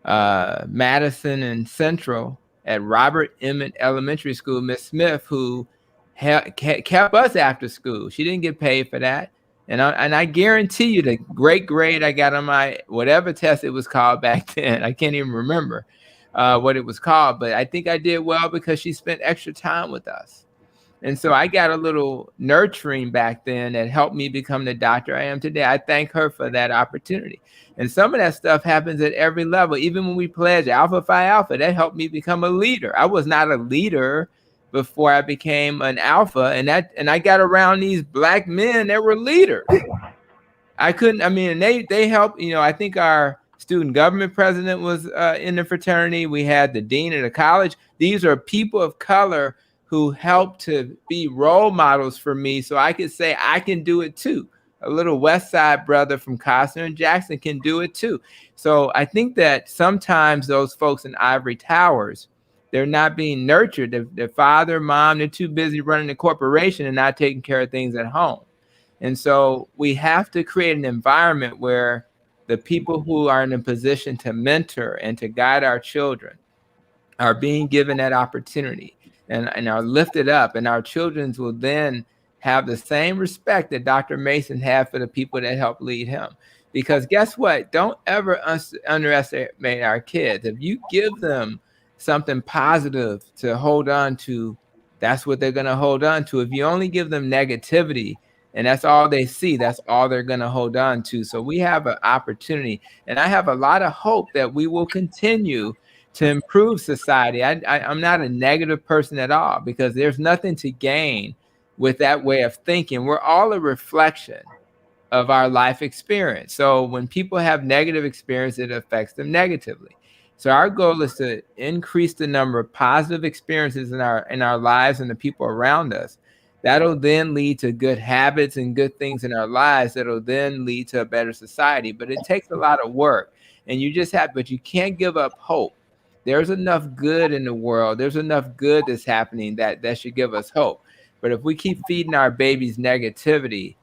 Madison and Central at Robert Emmett Elementary School, Miss Smith, who kept us after school. She didn't get paid for that. And I guarantee you the great grade I got on my whatever test it was called back then, I can't even remember what it was called, but I think I did well because she spent extra time with us. And so I got a little nurturing back then that helped me become the doctor I am today. I thank her for that opportunity. And some of that stuff happens at every level. Even when we pledge Alpha Phi Alpha, that helped me become a leader. I was not a leader before I became an alpha, and I got around these black men that were leaders. They helped, I think our student government president was in the fraternity. We had the dean of the college. These are people of color who helped to be role models for me so I could say I can do it too. A little West Side brother from Costner and Jackson can do it too. So I think that sometimes those folks in ivory towers, they're not being nurtured. Their father, mom, they're too busy running the corporation and not taking care of things at home. And so we have to create an environment where the people who are in a position to mentor and to guide our children are being given that opportunity and are lifted up. And our children will then have the same respect that Dr. Mason had for the people that helped lead him. Because guess what? Don't ever underestimate our kids. If you give them something positive to hold on to, that's what they're going to hold on to. If you only give them negativity and that's all they see, that's all they're going to hold on to. So we have an opportunity, and I have a lot of hope that we will continue to improve society. I'm not a negative person at all, because there's nothing to gain with that way of thinking. We're all a reflection of our life experience. So when people have negative experience, it affects them negatively. So our goal is to increase the number of positive experiences in our lives and the people around us. That'll then lead to good habits and good things in our lives that'll then lead to a better society. But it takes a lot of work, and but you can't give up hope. There's enough good in the world. There's enough good that's happening that should give us hope. But if we keep feeding our babies negativity,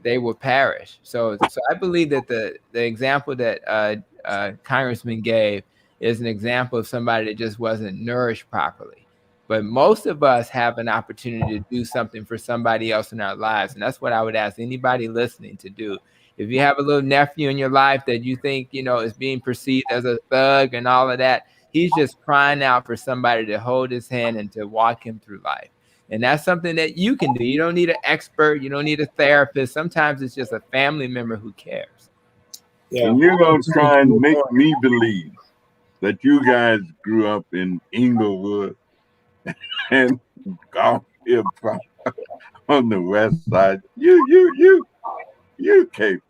they will perish. So I believe that the example that Congressman gave is an example of somebody that just wasn't nourished properly. But most of us have an opportunity to do something for somebody else in our lives. And that's what I would ask anybody listening to do. If you have a little nephew in your life that you think, is being perceived as a thug and all of that, he's just crying out for somebody to hold his hand and to walk him through life. And that's something that you can do. You don't need an expert. You don't need a therapist. Sometimes it's just a family member who cares. Yeah. And you're going to try and make me believe that you guys grew up in Inglewood and golf on the west side. You can't.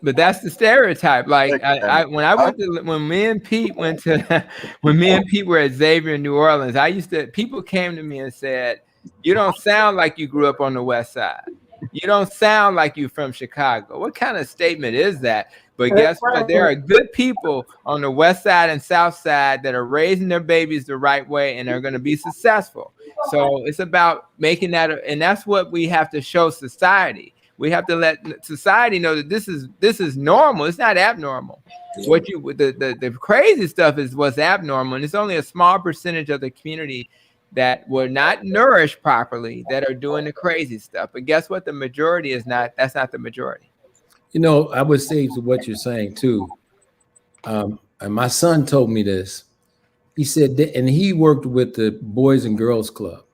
But that's the stereotype. Like when me and Pete were at Xavier in New Orleans, people came to me and said, You don't sound like you grew up on the West Side. You don't sound like you're from Chicago. What kind of statement is that? But guess what? There are good people on the West Side and South Side that are raising their babies the right way and are going to be successful. So it's about making that, and that's what we have to show society. We have to let society know that this is normal. It's not abnormal. Yeah. What you the crazy stuff is what's abnormal, and it's only a small percentage of the community that were not nourished properly that are doing the crazy stuff. But guess what? The majority is not. That's not the majority. You know, I would say to what you're saying too. And my son told me this. He said, that, and he worked with the Boys and Girls Club,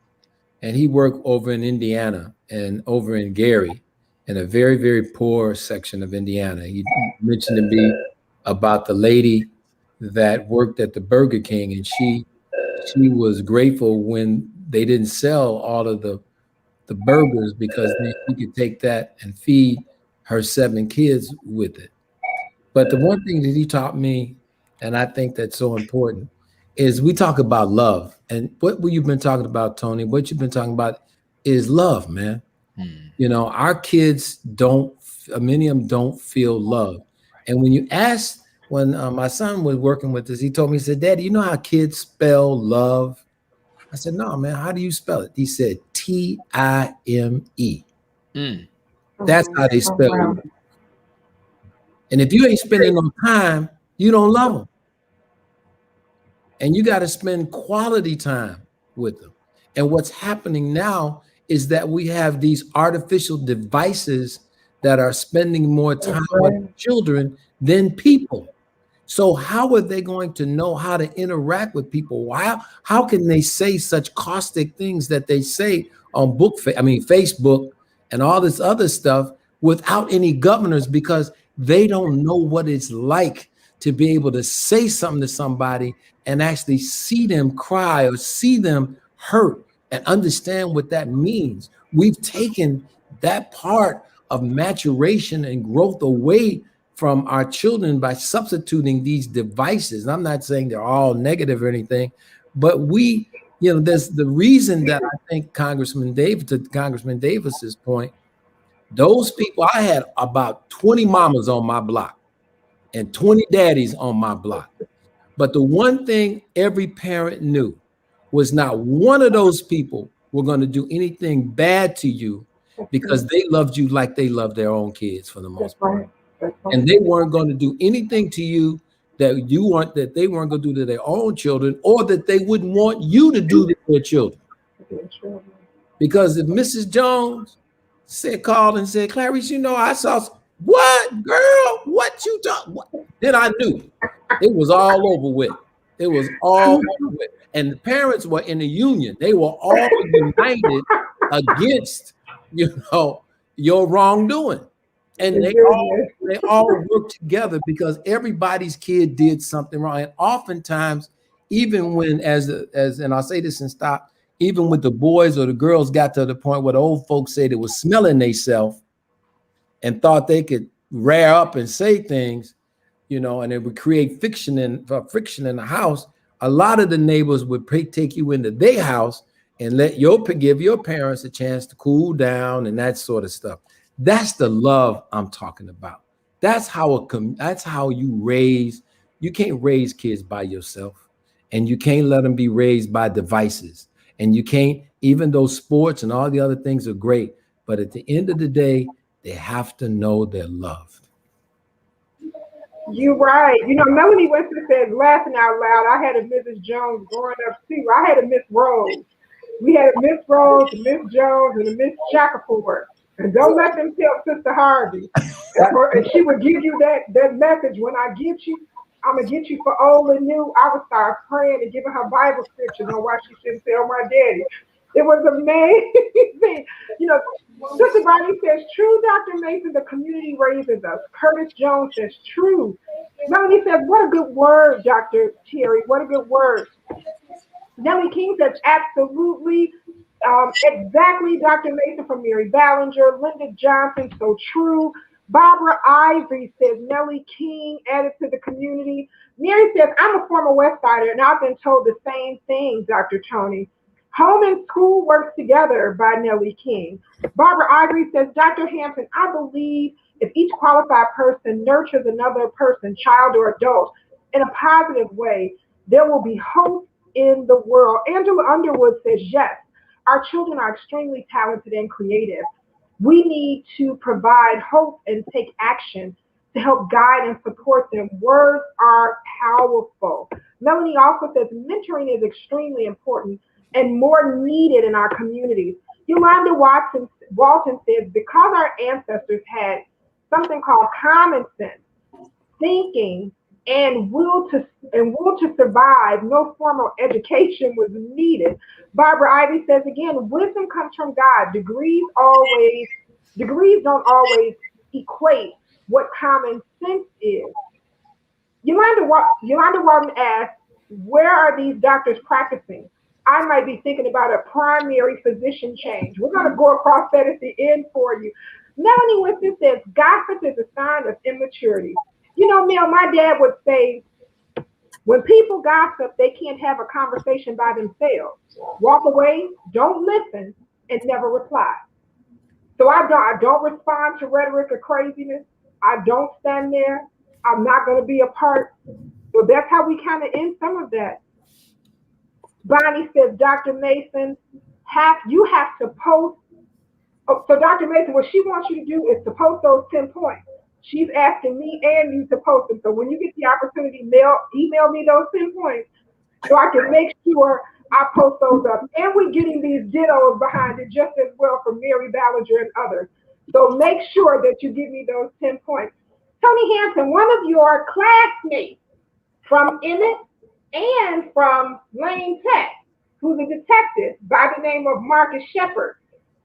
and he worked over in Indiana and over in Gary, in a very, very poor section of Indiana. He mentioned to me about the lady that worked at the Burger King, and she was grateful when they didn't sell all of the burgers because then she could take that and feed her 7 kids with it. But the one thing that he taught me, and I think that's so important, is we talk about love. And what you've been talking about, Tony, what you've been talking about is love, man. You know, our kids don't, many of them don't feel love. And when you ask, when my son was working with us, he told me, he said, Daddy, you know how kids spell love? I said, no, man, how do you spell it? He said, T-I-M-E. That's how they spell it. And if you ain't spending no time, you don't love them. And you got to spend quality time with them. And what's happening now is that we have these artificial devices that are spending more time with children than people. So how are they going to know how to interact with people? How can they say such caustic things that they say on Facebook and all this other stuff without any governors, because they don't know what it's like to be able to say something to somebody and actually see them cry or see them hurt and understand what that means. We've taken that part of maturation and growth away from our children by substituting these devices. And I'm not saying they're all negative or anything, but there's the reason that I think Congressman Davis's point, those people, I had about 20 mamas on my block and 20 daddies on my block. But the one thing every parent knew was not one of those people were going to do anything bad to you because they loved you like they loved their own kids for the most part. And they weren't going to do anything to you that they weren't going to do to their own children, or that they wouldn't want you to do to their children. Because if Mrs. Jones called and said, Clarice, I saw, what, girl, what you talking? Then I knew it was all over with. It was all over with. And the parents were in a union. They were all united against, your wrongdoing. And they all worked together because everybody's kid did something wrong. And oftentimes, even when, and I'll say this and stop, even with the boys or the girls got to the point where the old folks said they were smelling themselves and thought they could rear up and say things, and it would create friction in the house. A lot of the neighbors would take you into their house and give your parents a chance to cool down and that sort of stuff. That's the love I'm talking about. That's how you raise. You can't raise kids by yourself, and you can't let them be raised by devices. And you can't, even though sports and all the other things are great, but at the end of the day, they have to know they're loved. You're right. Melanie Winston says, laughing out loud, I had a Mrs. Jones growing up too. I had a Miss Rose. We had a Miss Rose, a Miss Jones, and a Miss Shackelford. And don't let them tell Sister Harvey. And she would give you that message. When I get you, I'm going to get you for old and new. I would start praying and giving her Bible scriptures on why she shouldn't tell my daddy. It was amazing. Sister Bonnie says, true, Dr. Mason, the community raises us. Curtis Jones says, true. Melanie says, what a good word, Dr. Terry. What a good word. Nellie King says, absolutely. Exactly, Dr. Mason from Mary Ballinger. Linda Johnson, so true. Barbara Ivory says, Nellie King added to the community. Mary says, I'm a former West Sider, and I've been told the same thing, Dr. Tony. Home and School Works Together by Nellie King. Barbara Ivory says, Dr. Hampton, I believe if each qualified person nurtures another person, child or adult, in a positive way, there will be hope in the world. Angela Underwood says, yes, our children are extremely talented and creative. We need to provide hope and take action to help guide and support them. Words are powerful. Melanie also says mentoring is extremely important and more needed in our communities. Yolanda Walton says, because our ancestors had something called common sense, thinking, and will to survive, no formal education was needed. Barbara Ivy says again, wisdom comes from God. Degrees don't always equate what common sense is. Yolanda Walton asks, where are these doctors practicing? I might be thinking about a primary physician change. We're going to go across that at the end for you. Melanie Winston says, gossip is a sign of immaturity. You know, Mel, my dad would say, when people gossip, they can't have a conversation by themselves. Walk away, don't listen, and never reply. So I don't respond to rhetoric or craziness. I don't stand there. I'm not going to be a part. So that's how we kind of end some of that. Bonnie says, Dr. Mason, you have to post. Oh, so Dr. Mason, what she wants you to do is to post those 10 points. She's asking me and you to post them. So when you get the opportunity, email me those 10 points so I can make sure I post those up. And we're getting these dittos behind it just as well from Mary Ballinger and others. So make sure that you give me those 10 points. Tony Hampton, one of your classmates from Emmett and from Lane Tech, who's a detective by the name of Marcus Shepard,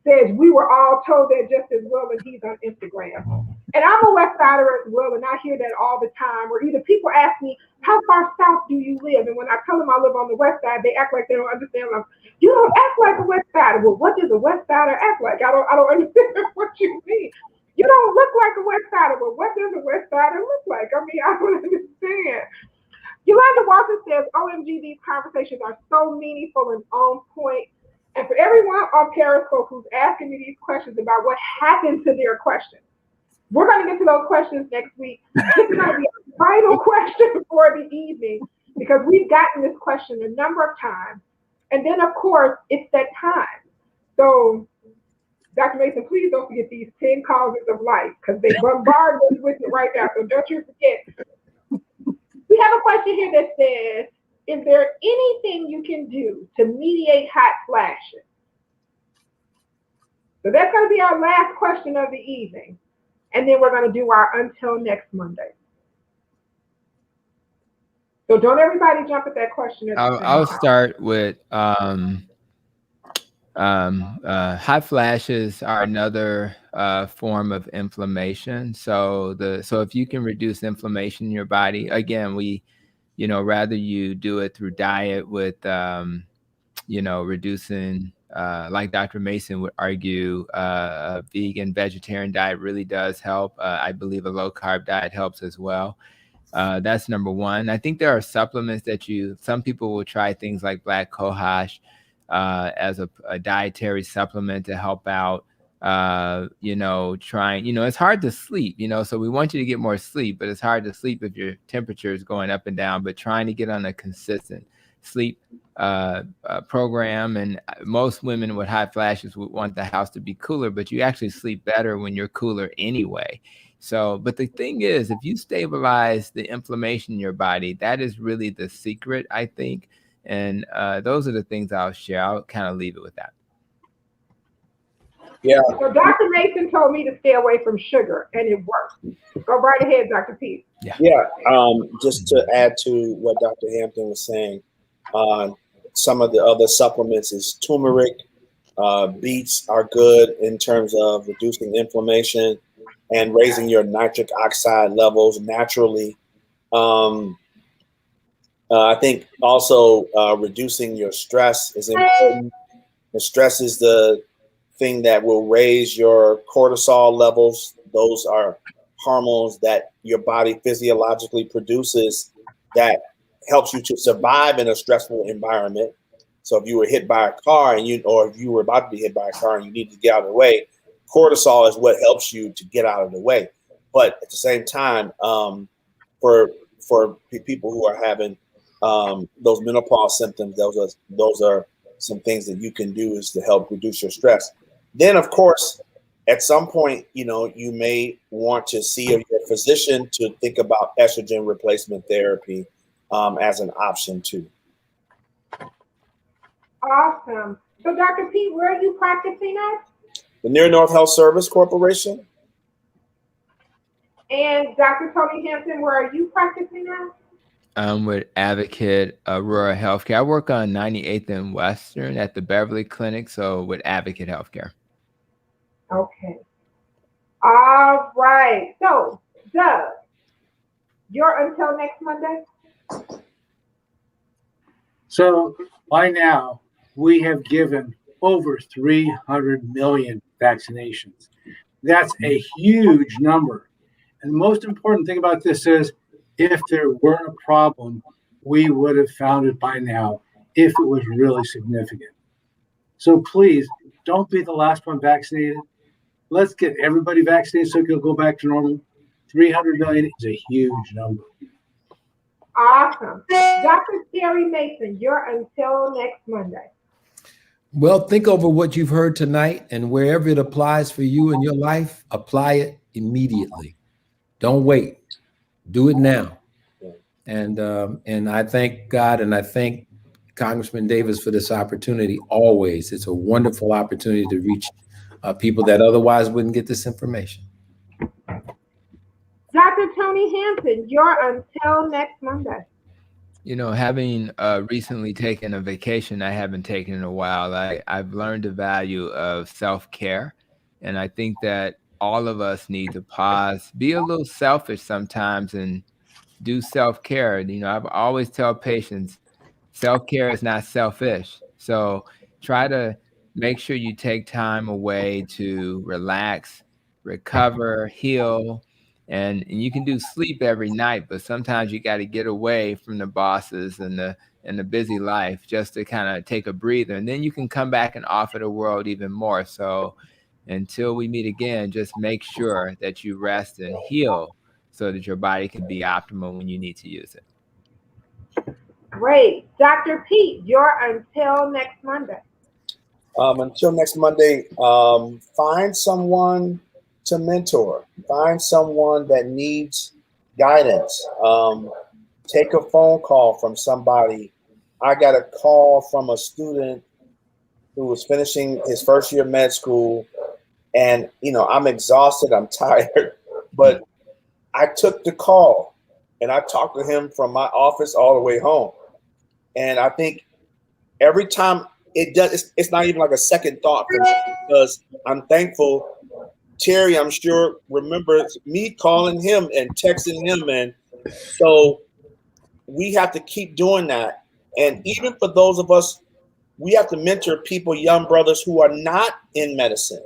says we were all told that just as well, and he's on Instagram. And I'm a West Sider as well, and I hear that all the time, where either people ask me, how far south do you live? And when I tell them I live on the West Side, they act like they don't understand. You don't act like a West Sider. Well, what does a West Sider act like? I don't understand what you mean. You don't look like a West Sider. Well, what does a West Sider look like? I mean, I don't understand. Yolanda Walton says, OMG, these conversations are so meaningful and on point. And for everyone on Periscope who's asking me these questions about what happened to their questions, we're going to get to those questions next week. This is going to be a final question for the evening because we've gotten this question a number of times. And then, of course, it's that time. So, Dr. Mason, please don't forget these 10 causes of life because they bombard us with it right now. So don't you forget. We have a question here that says, is there anything you can do to mediate hot flashes? So that's going to be our last question of the evening. And then we're going to do our until next Monday. So don't everybody jump at that question. I'll start with hot flashes are another form of inflammation. So if you can reduce inflammation in your body, again, rather you do it through diet with, reducing, like Dr. Mason would argue, a vegan, vegetarian diet really does help. I believe a low carb diet helps as well. That's number one. I think there are supplements that some people will try things like black cohosh as a dietary supplement to help out, it's hard to sleep, so we want you to get more sleep, but it's hard to sleep if your temperature is going up and down, but trying to get on a consistent sleep program. And most women with hot flashes would want the house to be cooler, but you actually sleep better when you're cooler anyway. So, but the thing is, if you stabilize the inflammation in your body, that is really the secret, I think. And those are the things I'll share. I'll kind of leave it with that. Yeah. So Dr. Mason told me to stay away from sugar, and it works. Go right ahead, Dr. P. Yeah. Just to add to what Dr. Hampton was saying, some of the other supplements is turmeric. Beets are good in terms of reducing inflammation and raising your nitric oxide levels naturally. I think also reducing your stress is important. The stress is the thing that will raise your cortisol levels. Those are hormones that your body physiologically produces that helps you to survive in a stressful environment. So if you were hit by a car or if you were about to be hit by a car and you need to get out of the way, cortisol is what helps you to get out of the way. But at the same time, for people who are having those menopause symptoms, those are some things that you can do is to help reduce your stress. Then, of course, at some point, you may want to see your physician to think about estrogen replacement therapy as an option too. Awesome. So, Dr. Pete, where are you practicing at? The Near North Health Service Corporation. And Dr. Tony Hampton, where are you practicing at? I'm with Advocate Aurora Healthcare. I work on 98th and Western at the Beverly Clinic, so with Advocate Healthcare. Okay. All right. So, Doug, you're until next Monday? So by now, we have given over 300 million vaccinations. That's a huge number. And the most important thing about this is if there were a problem, we would have found it by now if it was really significant. So please don't be the last one vaccinated. Let's get everybody vaccinated so it'll go back to normal. 300 million is a huge number. Awesome. Dr. Sherry Mason, you're until next Monday. Well, think over what you've heard tonight, and wherever it applies for you in your life, apply it immediately. Don't wait. Do it now. And I thank God and I thank Congressman Davis for this opportunity always. It's a wonderful opportunity to reach people that otherwise wouldn't get this information. Dr. Tony Hampton, you're until next Monday. Having recently taken a vacation I haven't taken in a while, I've learned the value of self-care. And I think that all of us need to pause, be a little selfish sometimes and do self-care. I've always tell patients, self-care is not selfish. So try to make sure you take time away to relax, recover, heal. And you can do sleep every night, but sometimes you got to get away from the bosses and the busy life just to kind of take a breather. And then you can come back and offer the world even more. So until we meet again, just make sure that you rest and heal so that your body can be optimal when you need to use it. Great. Dr. Pete, you're until next Monday. Until next Monday, find someone to mentor. Find someone that needs guidance. Take a phone call from somebody. I got a call from a student who was finishing his first year of med school, and I'm exhausted, I'm tired, but I took the call and I talked to him from my office all the way home. And I think every time it's not even like a second thought for me, because I'm thankful. Terry, I'm sure, remembers me calling him and texting him. And so we have to keep doing that. And even for those of us, we have to mentor people, young brothers who are not in medicine,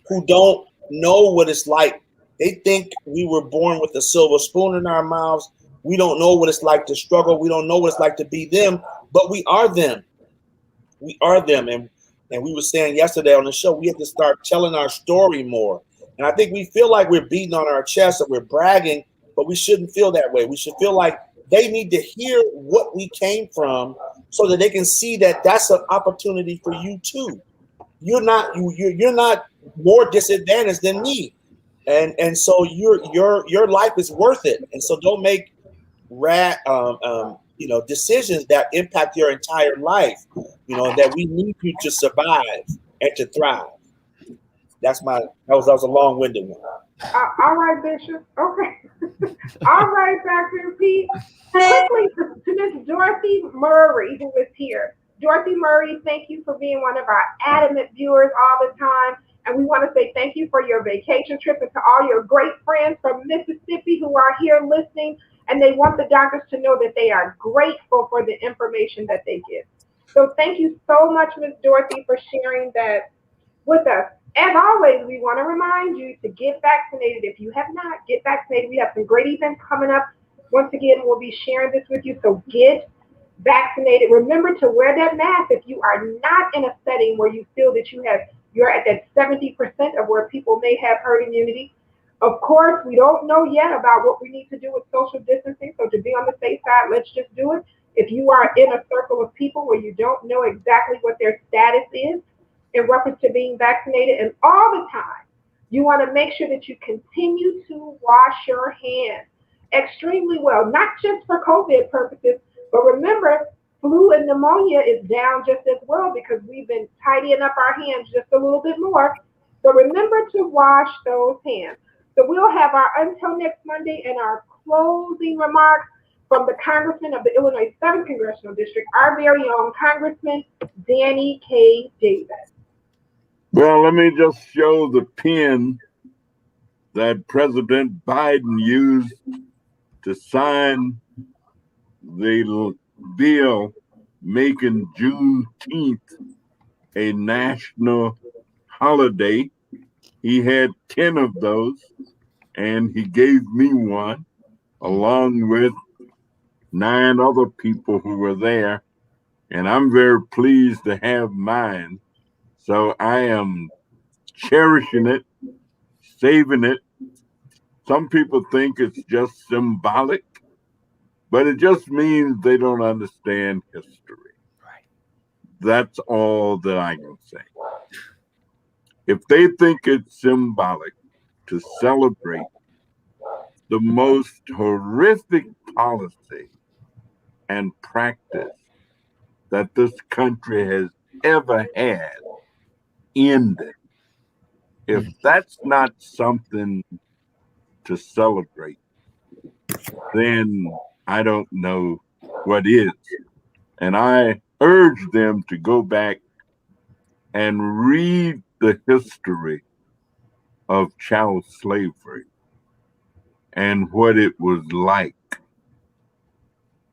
who don't know what it's like. They think we were born with a silver spoon in our mouths. We don't know what it's like to struggle. We don't know what it's like to be them, but we are them. We are them. And we were saying yesterday on the show, we have to start telling our story more. And I think we feel like we're beating on our chest or we're bragging, but we shouldn't feel that way. We should feel like they need to hear what we came from so that they can see that that's an opportunity for you too. You're not more disadvantaged than me. And so your life is worth it. And so don't make decisions that impact your entire life, that we need you to survive and to thrive. That was a long-winded one. All right, Bishop. Okay. All right, Dr. Pete. Quickly to Miss Dorothy Murray, who is here. Dorothy Murray, thank you for being one of our adamant viewers all the time. And we want to say thank you for your vacation trip and to all your great friends from Mississippi who are here listening. And they want the doctors to know that they are grateful for the information that they give. So thank you so much, Miss Dorothy, for sharing that with us. As always, we want to remind you to get vaccinated. If you have not, get vaccinated. We have some great events coming up. Once again, we'll be sharing this with you. So get vaccinated. Remember to wear that mask if you are not in a setting where you feel that you're at that 70% of where people may have herd immunity. Of course, we don't know yet about what we need to do with social distancing. So to be on the safe side, let's just do it. If you are in a circle of people where you don't know exactly what their status is in reference to being vaccinated, and all the time, you want to make sure that you continue to wash your hands extremely well, not just for COVID purposes, but remember, flu and pneumonia is down just as well because we've been tidying up our hands just a little bit more. So remember to wash those hands. So we'll have our until next Monday and our closing remarks from the Congressman of the Illinois 7th Congressional District, our very own Congressman Danny K. Davis. Well, let me just show the pen that President Biden used to sign the bill making Juneteenth a national holiday. He had 10 of those, and he gave me one, along with 9 other people who were there. And I'm very pleased to have mine. So I am cherishing it, saving it. Some people think it's just symbolic, but it just means they don't understand history. Right. That's all that I can say. If they think it's symbolic to celebrate the most horrific policy and practice that this country has ever had ended, if that's not something to celebrate, then I don't know what is. And I urge them to go back and read the history of chattel slavery and what it was like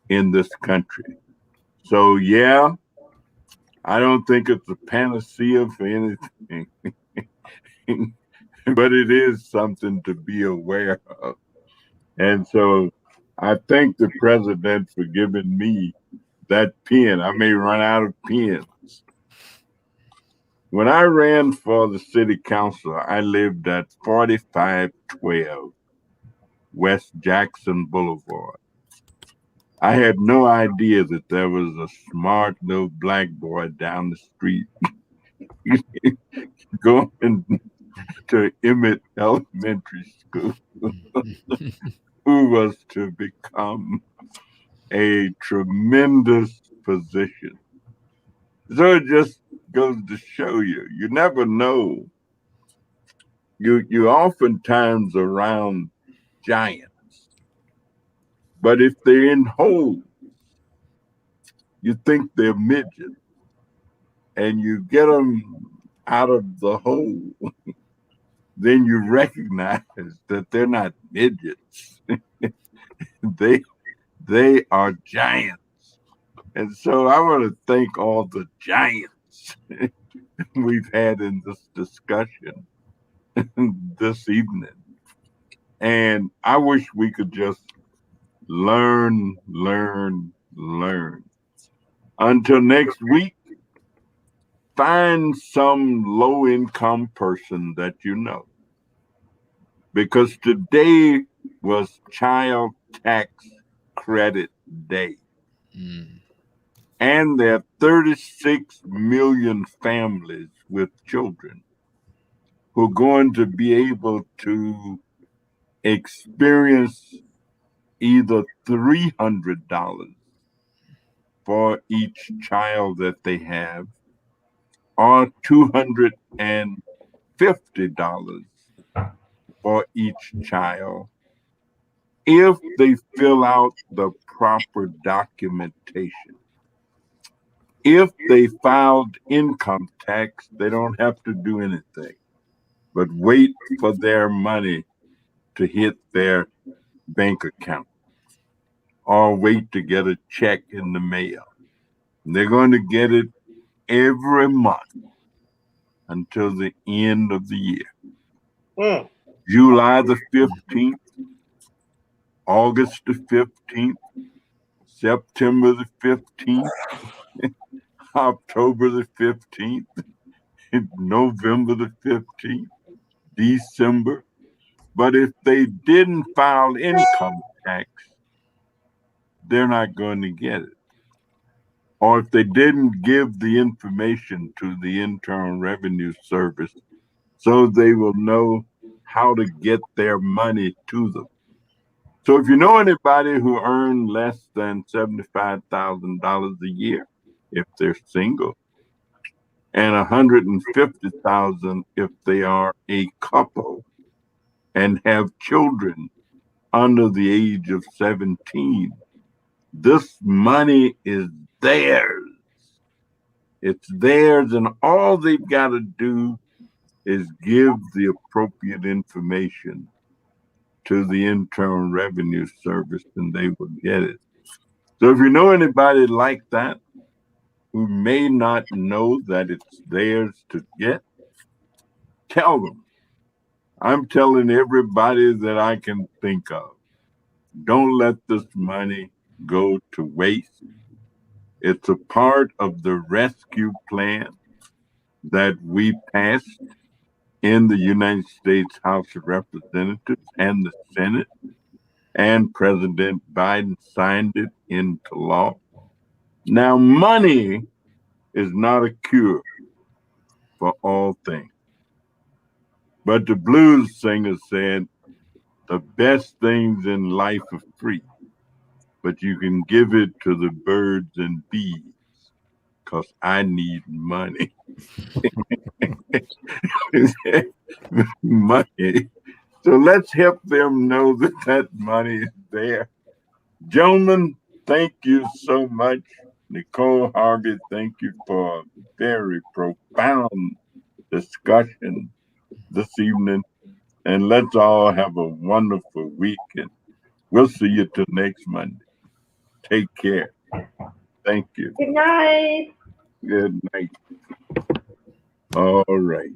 in this country. So, yeah, I don't think it's a panacea for anything, but it is something to be aware of. And so I thank the president for giving me that pen. I may run out of pens. When I ran for the city council, I lived at 4512 West Jackson Boulevard. I had no idea that there was a smart little black boy down the street going to Emmett Elementary School who was to become a tremendous physician. So it just goes to show you, you never know. You oftentimes around giants, but if they're in holes, you think they're midgets, and you get them out of the hole, then you recognize that they're not midgets. they are giants. And so I want to thank all the giants we've had in this discussion this evening. And I wish we could just learn. Until next week, find some low-income person that you know. Because today was Child Tax Credit Day. And there are 36 million families with children who are going to be able to experience either $300 for each child that they have, or $250 for each child if they fill out the proper documentation. If they filed income tax, they don't have to do anything but wait for their money to hit their bank account or wait to get a check in the mail. They're going to get it every month until the end of the year. July the 15th, August the 15th, September the 15th, October the 15th, November the 15th, December. But if they didn't file income tax, they're not going to get it. Or if they didn't give the information to the Internal Revenue Service so they will know how to get their money to them. So if you know anybody who earned less than $75,000 a year, if they're single, and $150,000 if they are a couple and have children under the age of 17, this money is theirs. It's theirs, and all they've got to do is give the appropriate information to the Internal Revenue Service, and they will get it. So if you know anybody like that who may not know that it's theirs to get, tell them. I'm telling everybody that I can think of, don't let this money go to waste. It's a part of the rescue plan that we passed in the United States House of Representatives and the Senate, and President Biden signed it into law. Now, money is not a cure for all things. But the blues singer said, the best things in life are free, but you can give it to the birds and bees, because I need money. Money. So let's help them know that that money is there. Gentlemen, thank you so much. Nicole Hargett, thank you for a very profound discussion this evening. And let's all have a wonderful weekend. We'll see you till next Monday. Take care. Thank you. Good night. Good night. All right.